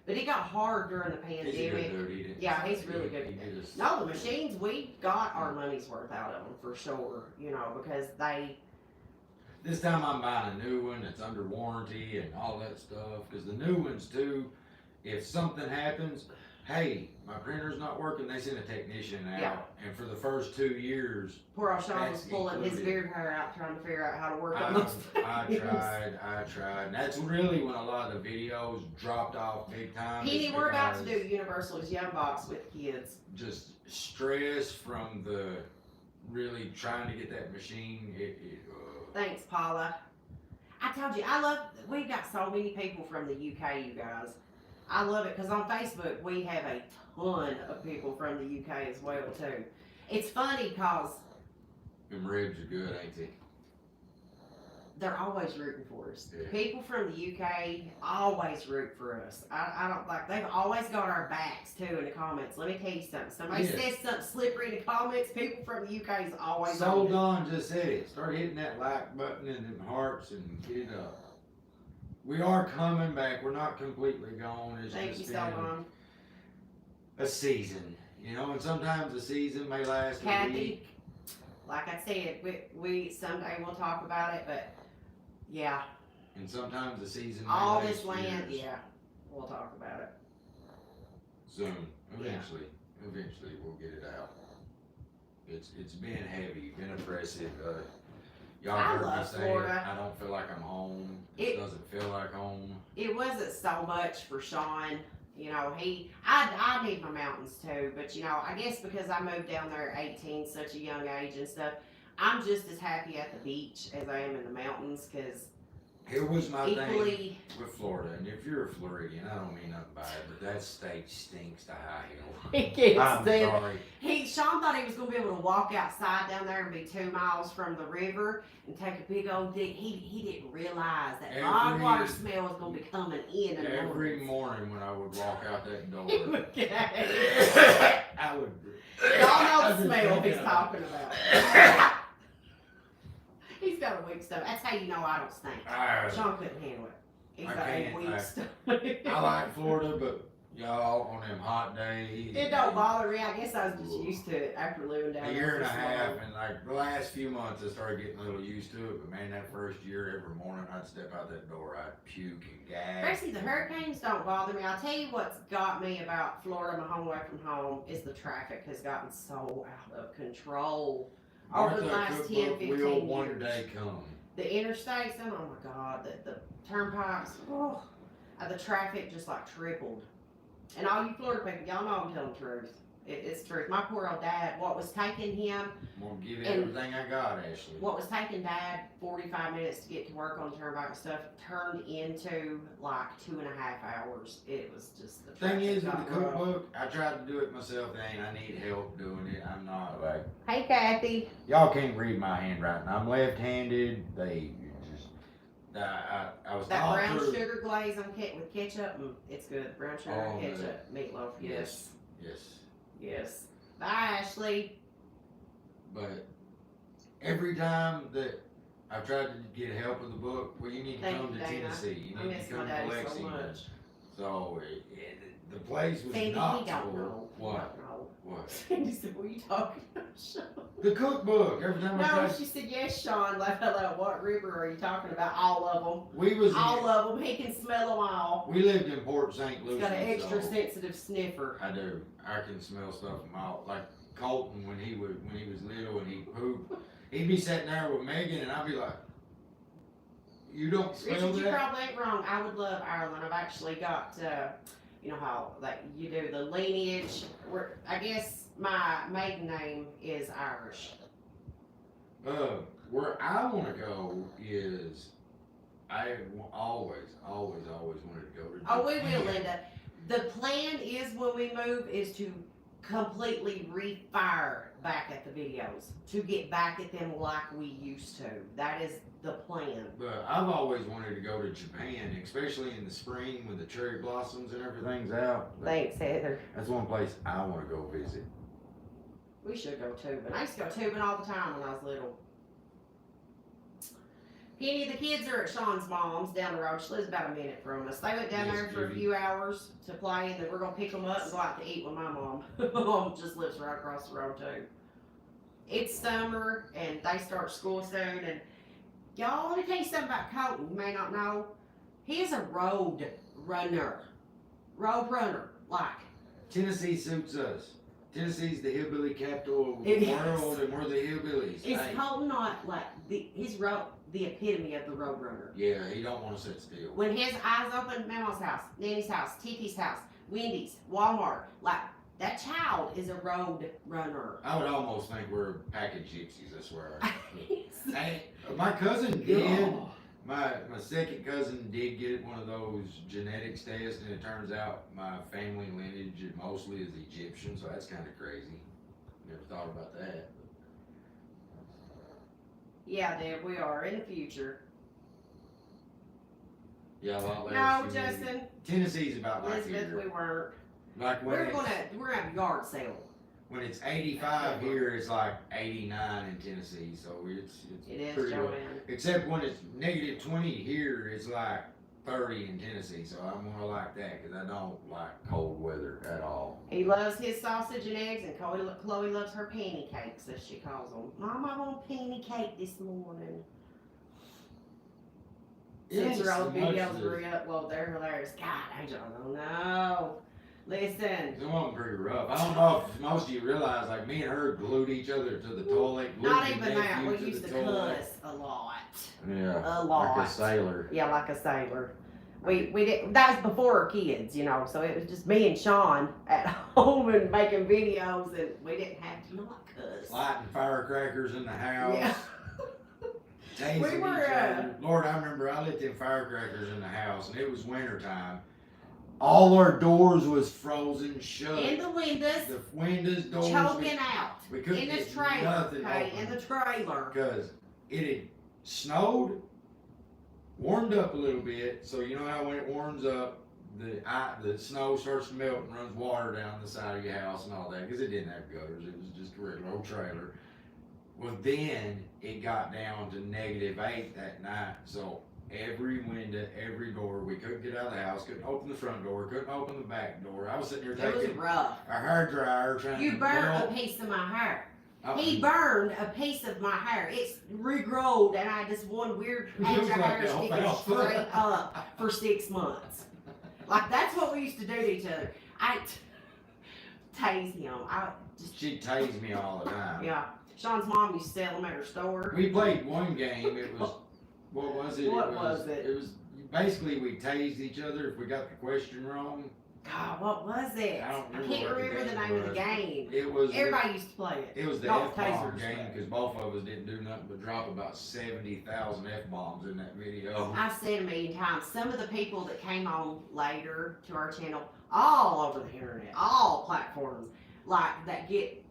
But it got hard during the he's a good pandemic. dude. He didn't- Yeah, he's really good. He did us- No, the machines, we got our money's worth out of them for sure, you know, because This time I'm buying a new one that's under warranty and all that stuff. Because the new ones too, if something happens, hey, my printer's not working, they send a technician out. Yeah. And for the first 2 years, poor old Sean was That's pulling his included. beard hair out trying to figure out how to work on I those tried. And that's really when a lot of the videos dropped off big time. Penny, is we're about to do because Universal's Young Box with kids. just stress from the really trying to get that machine. Thanks, Paula. I told you, we've got so many people from the UK, you guys. I love it because on Facebook we have a ton of people from the UK as well too. It's funny because Them ribs are good, ain't they? they're always rooting for us. Yeah. People from the UK always root for us. I don't like, they've always got our backs too in the comments. Let me tell you something. Somebody Yeah. says something slippery in the comments, people from the UK is always So on it. Don just said it. Start hitting that like button and them hearts and get it up. We are coming back. We're not completely gone. It's Thank you, just Salvon. been a season, you know, and sometimes a season may last a week. Kathy, like I said, we someday we'll talk about it, but yeah, And sometimes the season may all last this land, years. yeah, we'll talk about it. Soon, eventually we'll get it out. It's been heavy, been oppressive. Y'all I heard me love say Florida. I don't feel like I'm home. It- It doesn't feel like home. It wasn't so much for Sean. You know, I need my mountains too, but you know, I guess because I moved down there at 18, such a young age and stuff, I'm just as happy at the beach as I am in the mountains because Here was my thing equally, with Florida, and if you're a Floridian, I don't mean nothing by it, but that state stinks to high hell. he gets I'm them. sorry. Sean thought he was gonna be able to walk outside down there and be 2 miles from the river and take a big old dig. He didn't realize that hot Every- water smell was gonna be coming in. the Every mornings. morning when I would walk out that door, Okay. I would. Y'all know I the just smell walk he's out. talking about. He's got a weak stomach. That's how you know I don't stink. I, Sean couldn't handle it. He's I got a can't, weak I- stomach. I like Florida, but y'all on them hot days. It don't bother me. I guess I was just used to it after living down A there. year and a for so half, long. and like the last few months, I started getting a little used to it. But man, that first year, every morning I'd step out that door, I'd puke and gag. Tracy, the hurricanes don't bother me. I'll tell you what's got me about Florida, my home away from home, is the traffic has gotten so out of control over the Martha last 10, Cookbook 15 will years. one day come. The interstates, oh my God, the turnpikes, the traffic just like tripled. And all you Florida people, y'all know I'm telling the truth. It's the truth. My poor old dad, what was taking him, I'm gonna give you And- everything I got, Ashley. what was taking Dad 45 minutes to get to work on the turnpike and stuff, turned into like 2.5 hours. It was just the Thing is, with the traffic got rough. cookbook, I tried to do it myself. Dang, I need help doing it. I'm not like Hey, Kathy. y'all can't read my handwriting. I'm left-handed. They just I was That taught brown to- sugar glaze on with ketchup, it's good. Brown sugar Oh, and ketchup meatloaf. Yes. Yes, Yes. Bye, Ashley. but every time that I've tried to get help with the book, well, you need to Thank come you, to Dana. Tennessee. You I need miss to my come to daddy so Lexington. much. So the place was Sandy, he not don't full. know. What? No. What? Sandy said, "What are you talking about, Sean?" The cookbook. Every time I No, tried, she said, "Yes, Sean." Like, hello, what river are you talking about? All of them. we was All of them. He can smell them all. we lived in Port St. He's Lucie. got an extra so sensitive sniffer. I do. I can smell stuff from out. Like Colton when he was little and he pooped, he'd be sitting there with Megan and I'd be like, "You don't smell Richard, you that?" probably ain't wrong. I would love Ireland. I've actually got, you know how like you do the lineage. I guess my maiden name is Irish. Where I want to go is, always wanted to go to. Oh, we will, Japan. Linda. The plan is when we move is to completely refire back at the videos, to get back at them like we used to. That is the plan. But I've always wanted to go to Japan, especially in the spring when the cherry blossoms and everything's out. Thanks, Heather. That's one place I want to go visit. We should go tubing. I used to go tubing all the time when I was little. Penny, the kids are at Sean's mom's down the road. She lives about a minute from us. They went down Yes, there for a Judy. few hours to play, and then we're gonna pick them up and go out to eat with my mom. Mom just lives right across the road too. It's summer, and they start school soon. And y'all, let me tell you something about Colton. You may not know. He is a road runner. Road runner, like. Tennessee suits us. Tennessee's the hillbilly capital of It the is. world, and we're the hillbillies. Is Hey, Colton not like the epitome of the road runner? yeah, he don't want to sit still. When his eyes open, Mama's house, Nanny's house, Tiki's house, Wendy's, Walmart, like That child is a road runner. I would almost think we're a pack of gypsies, I swear. Hey, my cousin did. My second cousin did get one of those genetics tests, and it turns out my family lineage mostly is Egyptian, so that's kind of crazy. Never thought about that. Yeah, Deb, we are in the future. Yeah, a lot less. No, humidity. Justin, Tennessee's about like Elizabeth, here. we weren't. Like We're gonna have a yard sale. when it's 85 here, it's like 89 in Tennessee, so it's It is, pretty low. Joanne. Except when it's negative 20 here, it's like 30 in Tennessee, so I'm gonna like that because I don't like cold weather at all. He loves his sausage and eggs, and Chloe loves her panty cakes, as she calls them. Mom, I want panty cake this morning. Since her old videos were up, well, they're hilarious. God, I don't know. Listen, Some of them pretty rough. I don't know if most of you realize, like me and her glued each other to the toilet. glued not the even that. nephew We used to toilet. cuss a lot. Yeah, A lot. like a sailor. Yeah, like a sailor. We did. That was before our kids, you know. So it was just me and Sean at home and making videos, and we didn't have to not cuss. Lighting firecrackers in the house. Yeah. Tasing We were, each other. Lord, I remember I lit them firecrackers in the house, and it was winter time. All our doors was frozen shut. In the windows, The windows, doors, choking out. we couldn't In the get trailer, nothing okay, open in the trailer. because it had snowed, warmed up a little bit. So you know how when it warms up, the snow starts to melt and runs water down the side of your house and all that because it didn't have gutters. It was just a regular old trailer. Well, then it got down to -8 that night. So every window, every door, we couldn't get out of the house, couldn't open the front door, couldn't open the back door. I was sitting there It was taking rough. a hair dryer trying You to burned a melt. piece of my hair. Oh, He burned a piece of my hair. It's regrowed, and I had this one weird patch of looks like hair the sticking alfalfa. straight up for 6 months. Like that's what we used to do to each other. I tase him. I just She'd tase me all the time. yeah. Sean's mom used to sell them at her store. We played one game. It was, what was it? What was it? It was basically we tased each other if we got the question wrong. God, what was it? I don't I remember can't what the remember the game name of the was. game. It was Everybody used to play it. it was the Not F-bomb tasers, game but- because both of us didn't do nothing but drop about 70,000 F-bombs in that video. I've said a million times, some of the people that came on later to our channel, all over the internet, all platforms, like that get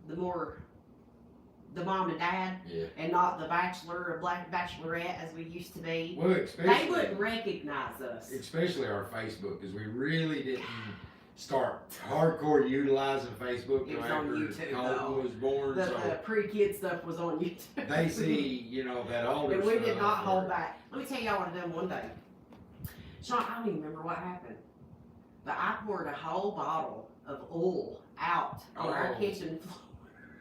the mom and dad, Yeah. and not the bachelor or black bachelorette as we used to be. Well, They especially wouldn't recognize us. our Facebook because we really didn't start hardcore utilizing Facebook It till was on after YouTube, Colton though. was born. The So pre-kid stuff was on YouTube. they see, that older And we stuff. did not hold or- back. Let me tell y'all what I done one day. Sean, I don't even remember what happened. But I poured a whole bottle of oil out on our Oh. kitchen floor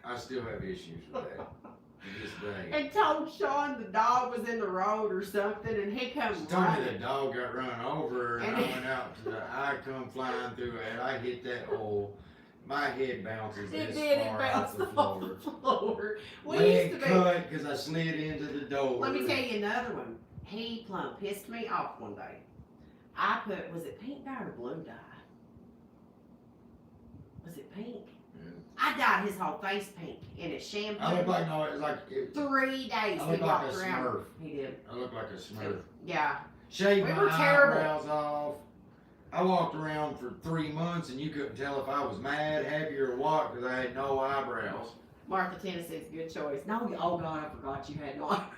I still have issues with that to this day. and told Sean the dog was in the road or something, and he comes She told me running. the dog got run over, and And I it- went out to I come flying through it. I hit that hole. My head bounces It this did, it far off bounced the off floor. the floor. We Leg used to be. cut because I slid into the door. Let me tell you another one. He plumb pissed me off one day. I put, was it pink dye or blue dye? Was it pink? Yeah. I dyed his whole face pink in it shampoo. I look like no, it's like 3 days I he look like a walked around. Smurf. He did. I look like a Smurf. Yeah. Shaved We my were terrible. eyebrows off. I walked around for 3 months, and you couldn't tell if I was mad, happy, or what because I had no eyebrows. Martha, Tennessee's a good choice. No, oh God, I forgot you had no eyebrows.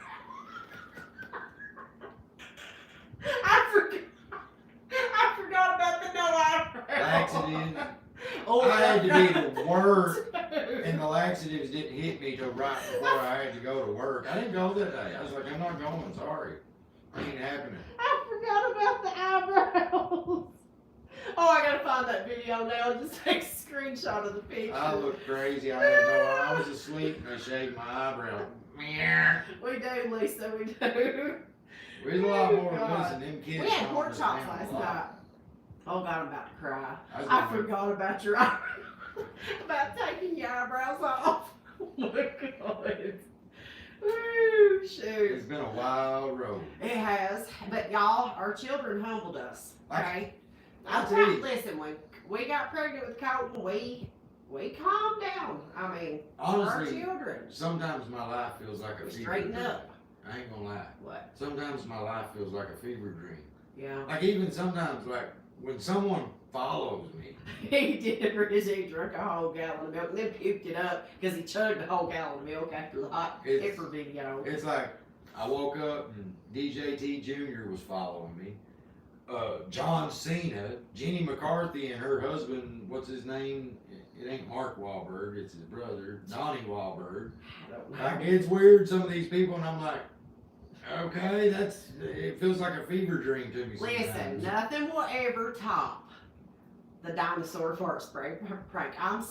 I forgot about the no eyebrows. Laxatives. Oh, I had to be to work, and and the laxatives didn't hit me till right before I had to go to work. I didn't go that day. I was like, I'm not going. Sorry, ain't happening. I forgot about the eyebrows. Oh, I gotta find that video now and just take a screenshot of the picture. I looked crazy. I was asleep and I shaved my eyebrow. Meow. We do, Lisa, we do. There's a lot more to God. listen. Them kids We had don't pork chops understand last a lot. night. Oh God, I'm about to cry. I was I gonna- forgot about your eyebrows. About taking your eyebrows off. Oh my God. Woo, shoot. It's been a wild road. It has, but y'all, our children humbled us. Okay, I'll I'm tell trying. you. Listen, when we got pregnant with Colton, we We calm down. I mean, Honestly, our children. sometimes my life feels like a We fever straighten dream. up. I ain't gonna lie. What? Sometimes my life feels like a fever dream. Yeah. Like even sometimes, like when someone follows me, He did. He drank a whole gallon of milk and then puked it up because he chugged a whole gallon of milk after the hot It's- pepper video. it's like I woke up and DJT Jr. was following me. John Cena, Jenny McCarthy, and her husband, what's his name? It ain't Mark Wahlberg, it's his brother, Donnie Wahlberg. I don't know. Like it's weird, some of these people, and I'm like, okay, it feels like a fever dream to me sometimes. Listen, nothing will ever top the dinosaur fart spray prank. I'm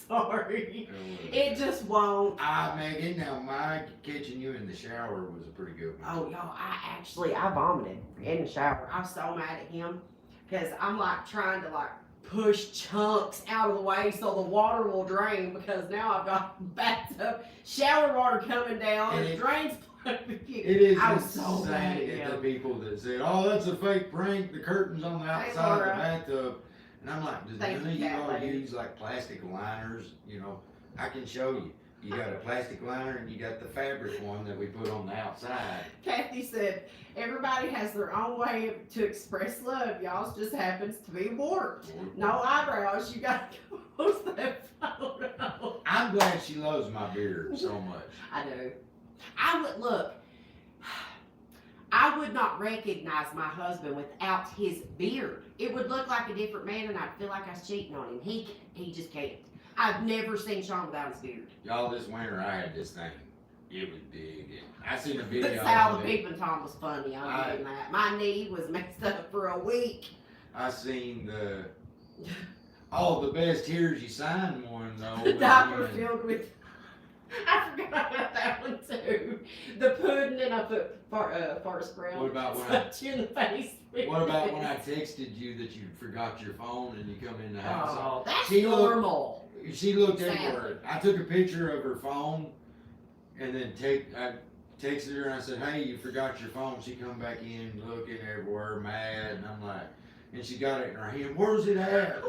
sorry. It just won't. Megan, now my catching you in the shower was a pretty good one. Oh, y'all, I vomited in the shower. I was so mad at him because I'm like trying to like push chunks out of the way so the water will drain because now I've got bathtub shower water coming down and it drains. It is I was so mad at insane at the him. people that said, "Oh, that's a fake prank. The curtain's on the outside of the Laura. bathtub," and I'm like, "Does Thank none of you, you all Cat Lady. use like plastic liners? You know, I can show you. You got a plastic liner and you got the fabric one that we put on the outside." Kathy said, everybody has their own way to express love. Y'all's just happens to be warped. No eyebrows. You gotta post that photo. I'm glad she loves my beard so much. I do. I would look. I would not recognize my husband without his beard. It would look like a different man, and I'd feel like I was cheating on him. He just can't. I've never seen Sean without his beard. Y'all, this winter I had this thing. It was big. I seen a video. But Sal of the it. Peeping Tom was funny. I'll give him that. My knee was messed up for a week. I seen the the best here's you sign one though. The was diaper when- filled with. I forgot about that one too. The pudding and I put forest brown. What about when I- Touch you in the face. What about when I texted you that you forgot your phone and you come in the house? Oh, that's She looked- normal. She looked Sadly. everywhere. I took a picture of her phone and then I texted her and I said, "Hey, you forgot your phone." She come back in looking everywhere, mad, and I'm like, and she got it in her hand. "Where's it at?"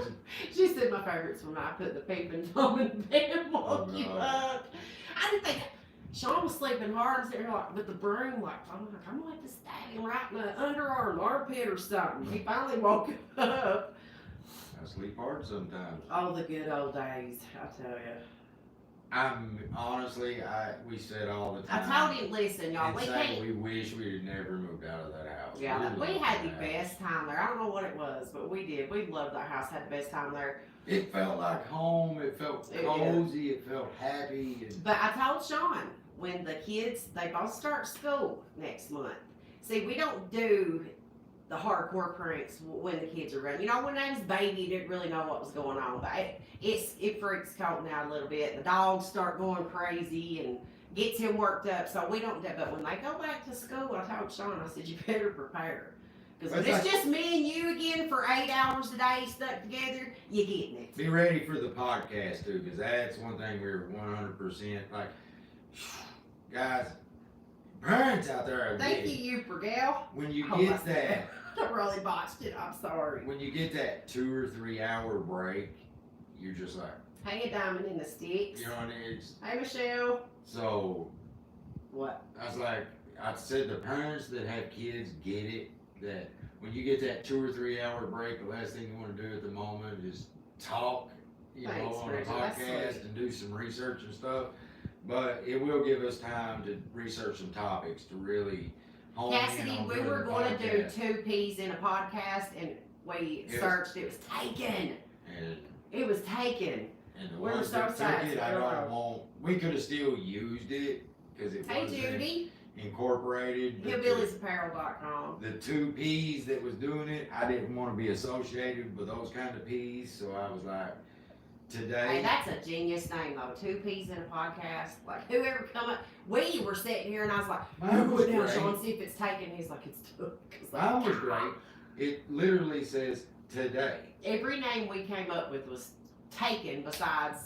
She said my favorite's when I put the peeping Tom in bed and woke Oh, you no. up. I didn't think Sean was sleeping hard sitting there like with the broom like I'm gonna let this stab him right in the underarm, armpit or something. He finally woke up. I sleep hard sometimes. Oh, the good old days, I tell you. We said all the I time. told him, listen, y'all, and we say can't. we wish we had never moved out of that house. Yeah, loved we had the that house. best time there. I don't know what it was, but we did. We loved that house. Had the best time there. It felt like home. It felt It cozy. It felt happy. And But I told Sean when the kids they both start school next month. See, we don't do the hardcore pranks when the kids are running. You know, when I was a baby, you didn't really know what was going on. But it freaks Colton out a little bit. The dogs start going crazy and gets him worked up. So we don't do. But when they go back to school, I told Sean, I said, you better prepare. Because when That's it's just me and you again for 8 hours a day stuck together, you getting it. be ready for the podcast too, because that's one thing we're 100% like. Guys, parents out there, Thank you, Pergal. when you Oh, get my that. I really botched it. I'm sorry. When you get that 2 or 3 hour break, you're just like, Hang a diamond in the sticks. you know, and it's Hey, Michelle. so. What? I was like, I said the parents that have kids get it that when you get that 2 or 3 hour break, the last thing you want to do at the moment is talk, Thanks, on a Bridget. That's podcast sweet. and do some research and stuff. But it will give us time to research some topics to really hone in Cassidy, on we doing were the going to do podcast. 2 peas in a podcast, and we Yes. searched. It was taken. And It was taken. the We're ones so that took sad, it, I so don't want. We could have still used it because it Hey, wasn't Judy. incorporated. but Hillbilliesapparel.com. the 2 P's that was doing it, I didn't want to be associated with those kind of P's, so I was like, today. Hey, that's a genius name, though. 2 peas in a podcast. Like, whoever come up. We were sitting here, and I was like, Mine go was down, great. Sean, see if it's taken. He's like, it's took. It's like, Mine was great. It literally says today, Every name we came up with was taken besides,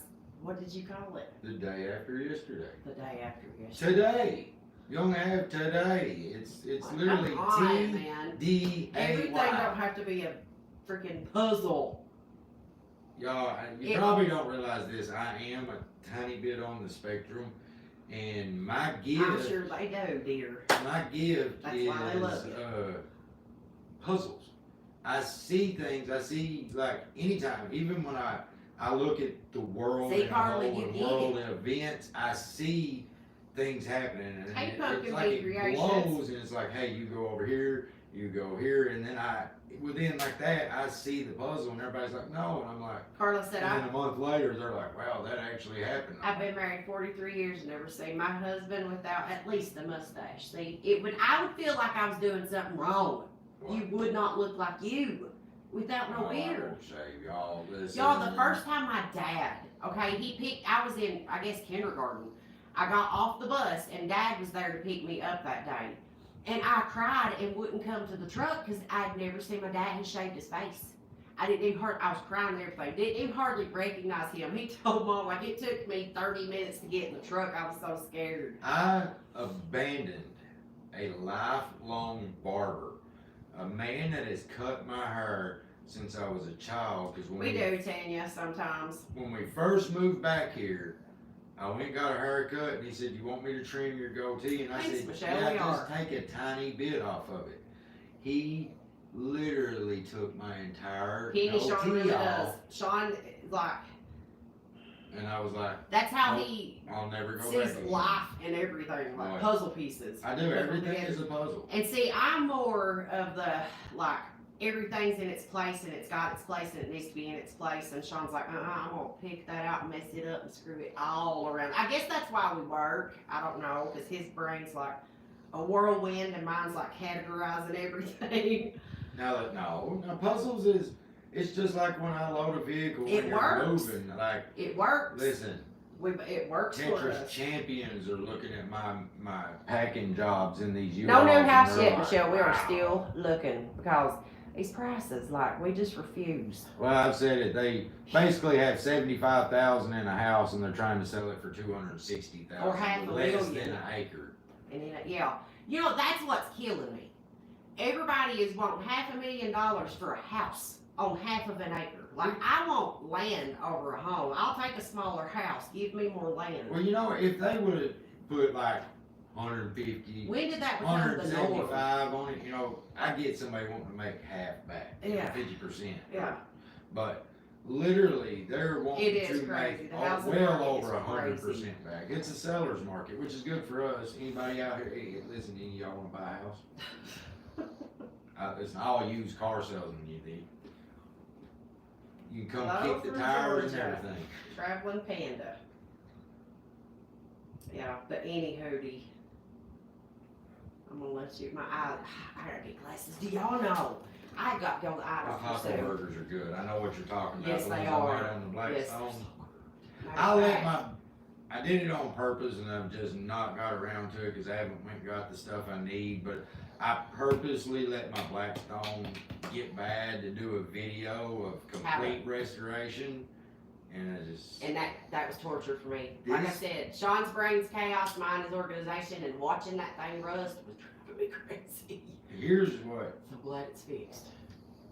what did you call it? the day after yesterday. The day after yesterday. Today. You're gonna have today. It's Like, literally come on, man. TDAY. Everything don't have to be a freaking puzzle. y'all, you probably don't realize this. I am a tiny bit on the spectrum, and my I'm gift, sure they do, dear. my gift That's is why they love you. puzzles. I see things. I see like anytime, even when I look at the world See, and Carly, whole you and get world events, I see things happening, and Hey, it's Pumpkin like Bee it Creations. glows, and it's like, hey, you go over here, you go here, and then within like that, I see the puzzle, and everybody's like, no, and I'm like, Carla said, and then a month later, they're like, wow, that actually happened. I've been married 43 years and never seen my husband without at least a mustache. See, I would feel like I was doing something wrong. What? You would not look like you without no I beard. won't shave y'all. Listen. Y'all, the first time my dad, okay, I was in, I guess, kindergarten. I got off the bus and Dad was there to pick me up that day. And I cried and wouldn't come to the truck because I'd never seen my dad. He shaved his face. I was crying and everything. Didn't even hardly recognize him. He told Mom, like, it took me 30 minutes to get in the truck. I was so scared. I abandoned a lifelong barber, a man that has cut my hair since I was a child. Because We do, Tanya, sometimes. when we first moved back here, I went and got a haircut, and he said, "You want me to trim your goatee?" And I Thanks, said, Michelle, "Yeah, we just are." take a tiny bit off of it." He literally took my entire Penny, Sean goatee really off, does. Sean, like, and I was like, that's how Nope. he "I'll never go sees back again." life and everything, like Right. puzzle pieces. I do Put them everything together. is a puzzle. And see, I'm more of the, like, everything's in its place and it's got its place and it needs to be in its place. And Sean's like, I'm gonna pick that out and mess it up and screw it all around. I guess that's why we work. I don't know, because his brain's like a whirlwind and mine's like categorizing everything. No, puzzles is, it's just like when I load a vehicle when It you're works. moving. Like, It works. listen, It works for Tetris us. champions are looking at my packing jobs in these U-Hauls. No new and house they're yet, like, Michelle. We are "Wow." still looking because these prices, like, we just refuse. Well, I've said it. They basically have 75,000 in a house, and they're trying to sell it for 260,000, Or half a less million. than an acre. And then, yeah, you know, that's what's killing me. Everybody is wanting $500,000 for a house on half of an acre. Like, I want land over a home. I'll take a smaller house. Give me more land. Well, you know, if they would have put like 150, When did that become the norm? 175 on it, you know, I get somebody wanting to make half back, Yeah. 50%. Yeah. But literally, they're wanting It is to crazy. make The housing well market over is 100% back. It's a seller's market, which is good for us. Anybody out here, hey, listen, any of y'all want to buy a house? Listen, I'll use car salesman you need. You can come Hello kick the from tires and Georgia. everything. Traveling Panda. Yeah, but any hoodie. I'm gonna let you, I gotta get glasses. Do y'all know? I got to go to My Idaho for taco sale. burgers are good. I know what you're talking about. Yes, the they ones are. I made on the Black Yes. Stone. Matter I of let fact, I did it on purpose, and I've just not got around to it because I haven't went and got the stuff I need. But I purposely let my Blackstone get bad to do a video of complete restoration, and I just And that was torture for me. Like I This- said, Sean's brain's chaos, mine is organization, and watching that thing rust was driving me crazy. here's what So glad it's fixed.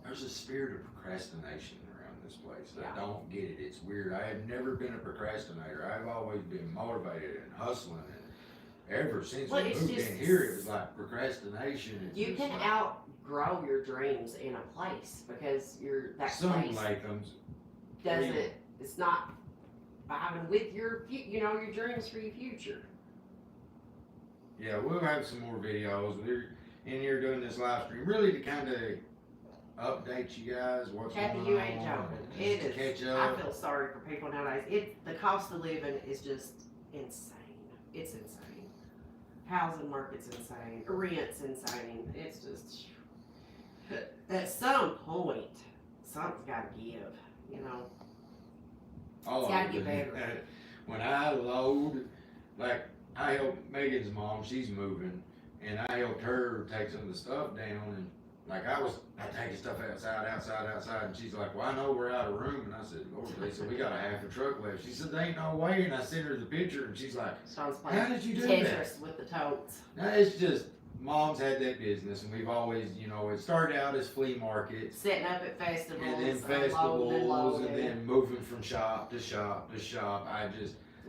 there's a spirit of procrastination around this place. Yeah. I don't get it. It's weird. I have never been a procrastinator. I've always been motivated and hustling, and ever since Well, we it's moved just- in here, it was like procrastination. It's You just can like, outgrow your dreams in a place because that some place Latham's. doesn't, it's not vibing with your your dreams for your future. Yeah, we'll have some more videos. We're in here doing this live stream really to kind of update you guys what's Kathy, going you on. ain't joking. and It just to is. catch I up. feel sorry for people nowadays. The cost of living is just insane. It's insane. Housing market's insane. Rent's insane. It's just at some point something's got to give. You know. Oh, It's gotta get better. When I load, like I help Megan's mom, she's moving, and I helped her take some of the stuff down, and like I taking stuff outside, and she's like, "Well, I know we're out of room," and I said, "Lord, they said we got a half a truck left." She said, "There ain't no way," and I sent her the picture, and she's like, Sean's "How playing did you do Tetris that?" with the totes. Now it's just mom's had that business, and we've always, you know, it started out as flea markets, Setting up at festivals, and then unloading festivals, and loading. then moving from shop to shop to shop. I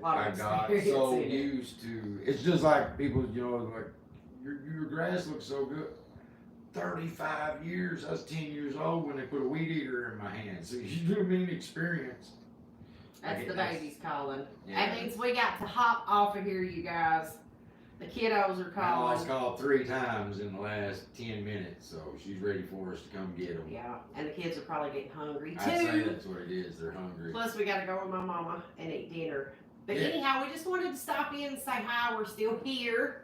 Lot of got experience so in it. used to. It's just like people, you know, like your grass looks so good. 35 years. I was 10 years old when they put a weed eater in my hand. So you know what I mean? Experience. That's the baby's calling. Yeah. That means we got to hop off of here, you guys. The kiddos are Grandma's calling. called 3 times in the last 10 minutes, so she's ready for us to come get them. Yeah, and the kids are probably getting hungry I'd say too. that's what it is. They're hungry. Plus, we got to go with my mama and eat dinner. But Yeah. anyhow, we just wanted to stop in and say hi. We're still here.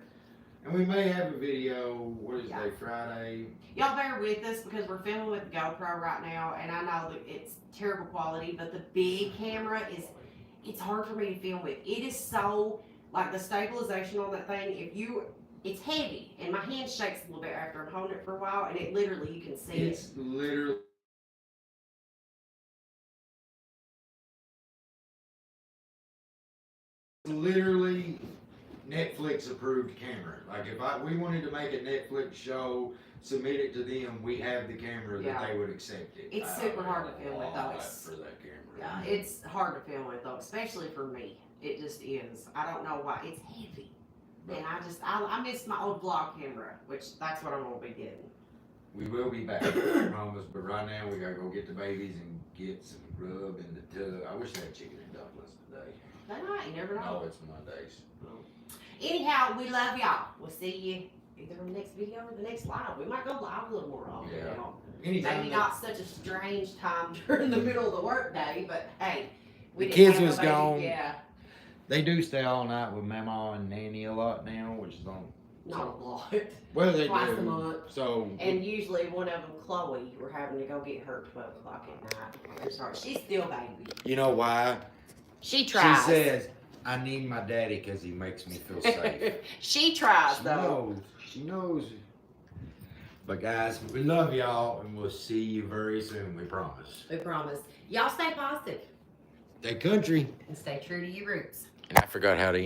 And we may have a video. What is Yeah. today? Friday. Y'all bear with us because we're filming with the GoPro right now, and I know that it's terrible quality, but the big camera it's hard for me to film with. It is so, like the stabilization on that thing, it's heavy, and my hand shakes a little bit after I'm holding it for a while, and it literally, you can see it. It's literally. Literally Netflix approved camera. Like if we wanted to make a Netflix show, submit it to them, we have the camera Yeah. that they would accept it. It's super hard to film with lot those. for that camera. Yeah, it's hard to film with though, especially for me. It just is. I don't know why. It's heavy. But And I miss my old vlog camera, which that's what I'm gonna be getting. we will be back, I promise. But right now we gotta go get the babies and get some rub in the tub. I wish they had chicken and dumplings today. They might, you never know. No, it's Mondays. Anyhow, we love y'all. We'll see you either on the next video or the next live. We might go live a little more often Yeah. now. Anytime Maybe that- not such a strange time during the middle of the work day, but hey, we The didn't kids have was nobody- gone. Yeah, They do stay all night with Mama and Nanny a lot now, which is on. not a lot. Well, they Twice do. a month. So. And usually one of them, Chloe, we're having to go get her at 12 o'clock at night. I'm sorry, she's still baby. You know why? She tries. She says, I need my daddy because he makes me feel safe. She tries She though. knows. She knows. But guys, we love y'all and we'll see you very soon, we promise. We promise. Y'all stay positive Stay country. and stay true to your roots. And I forgot how to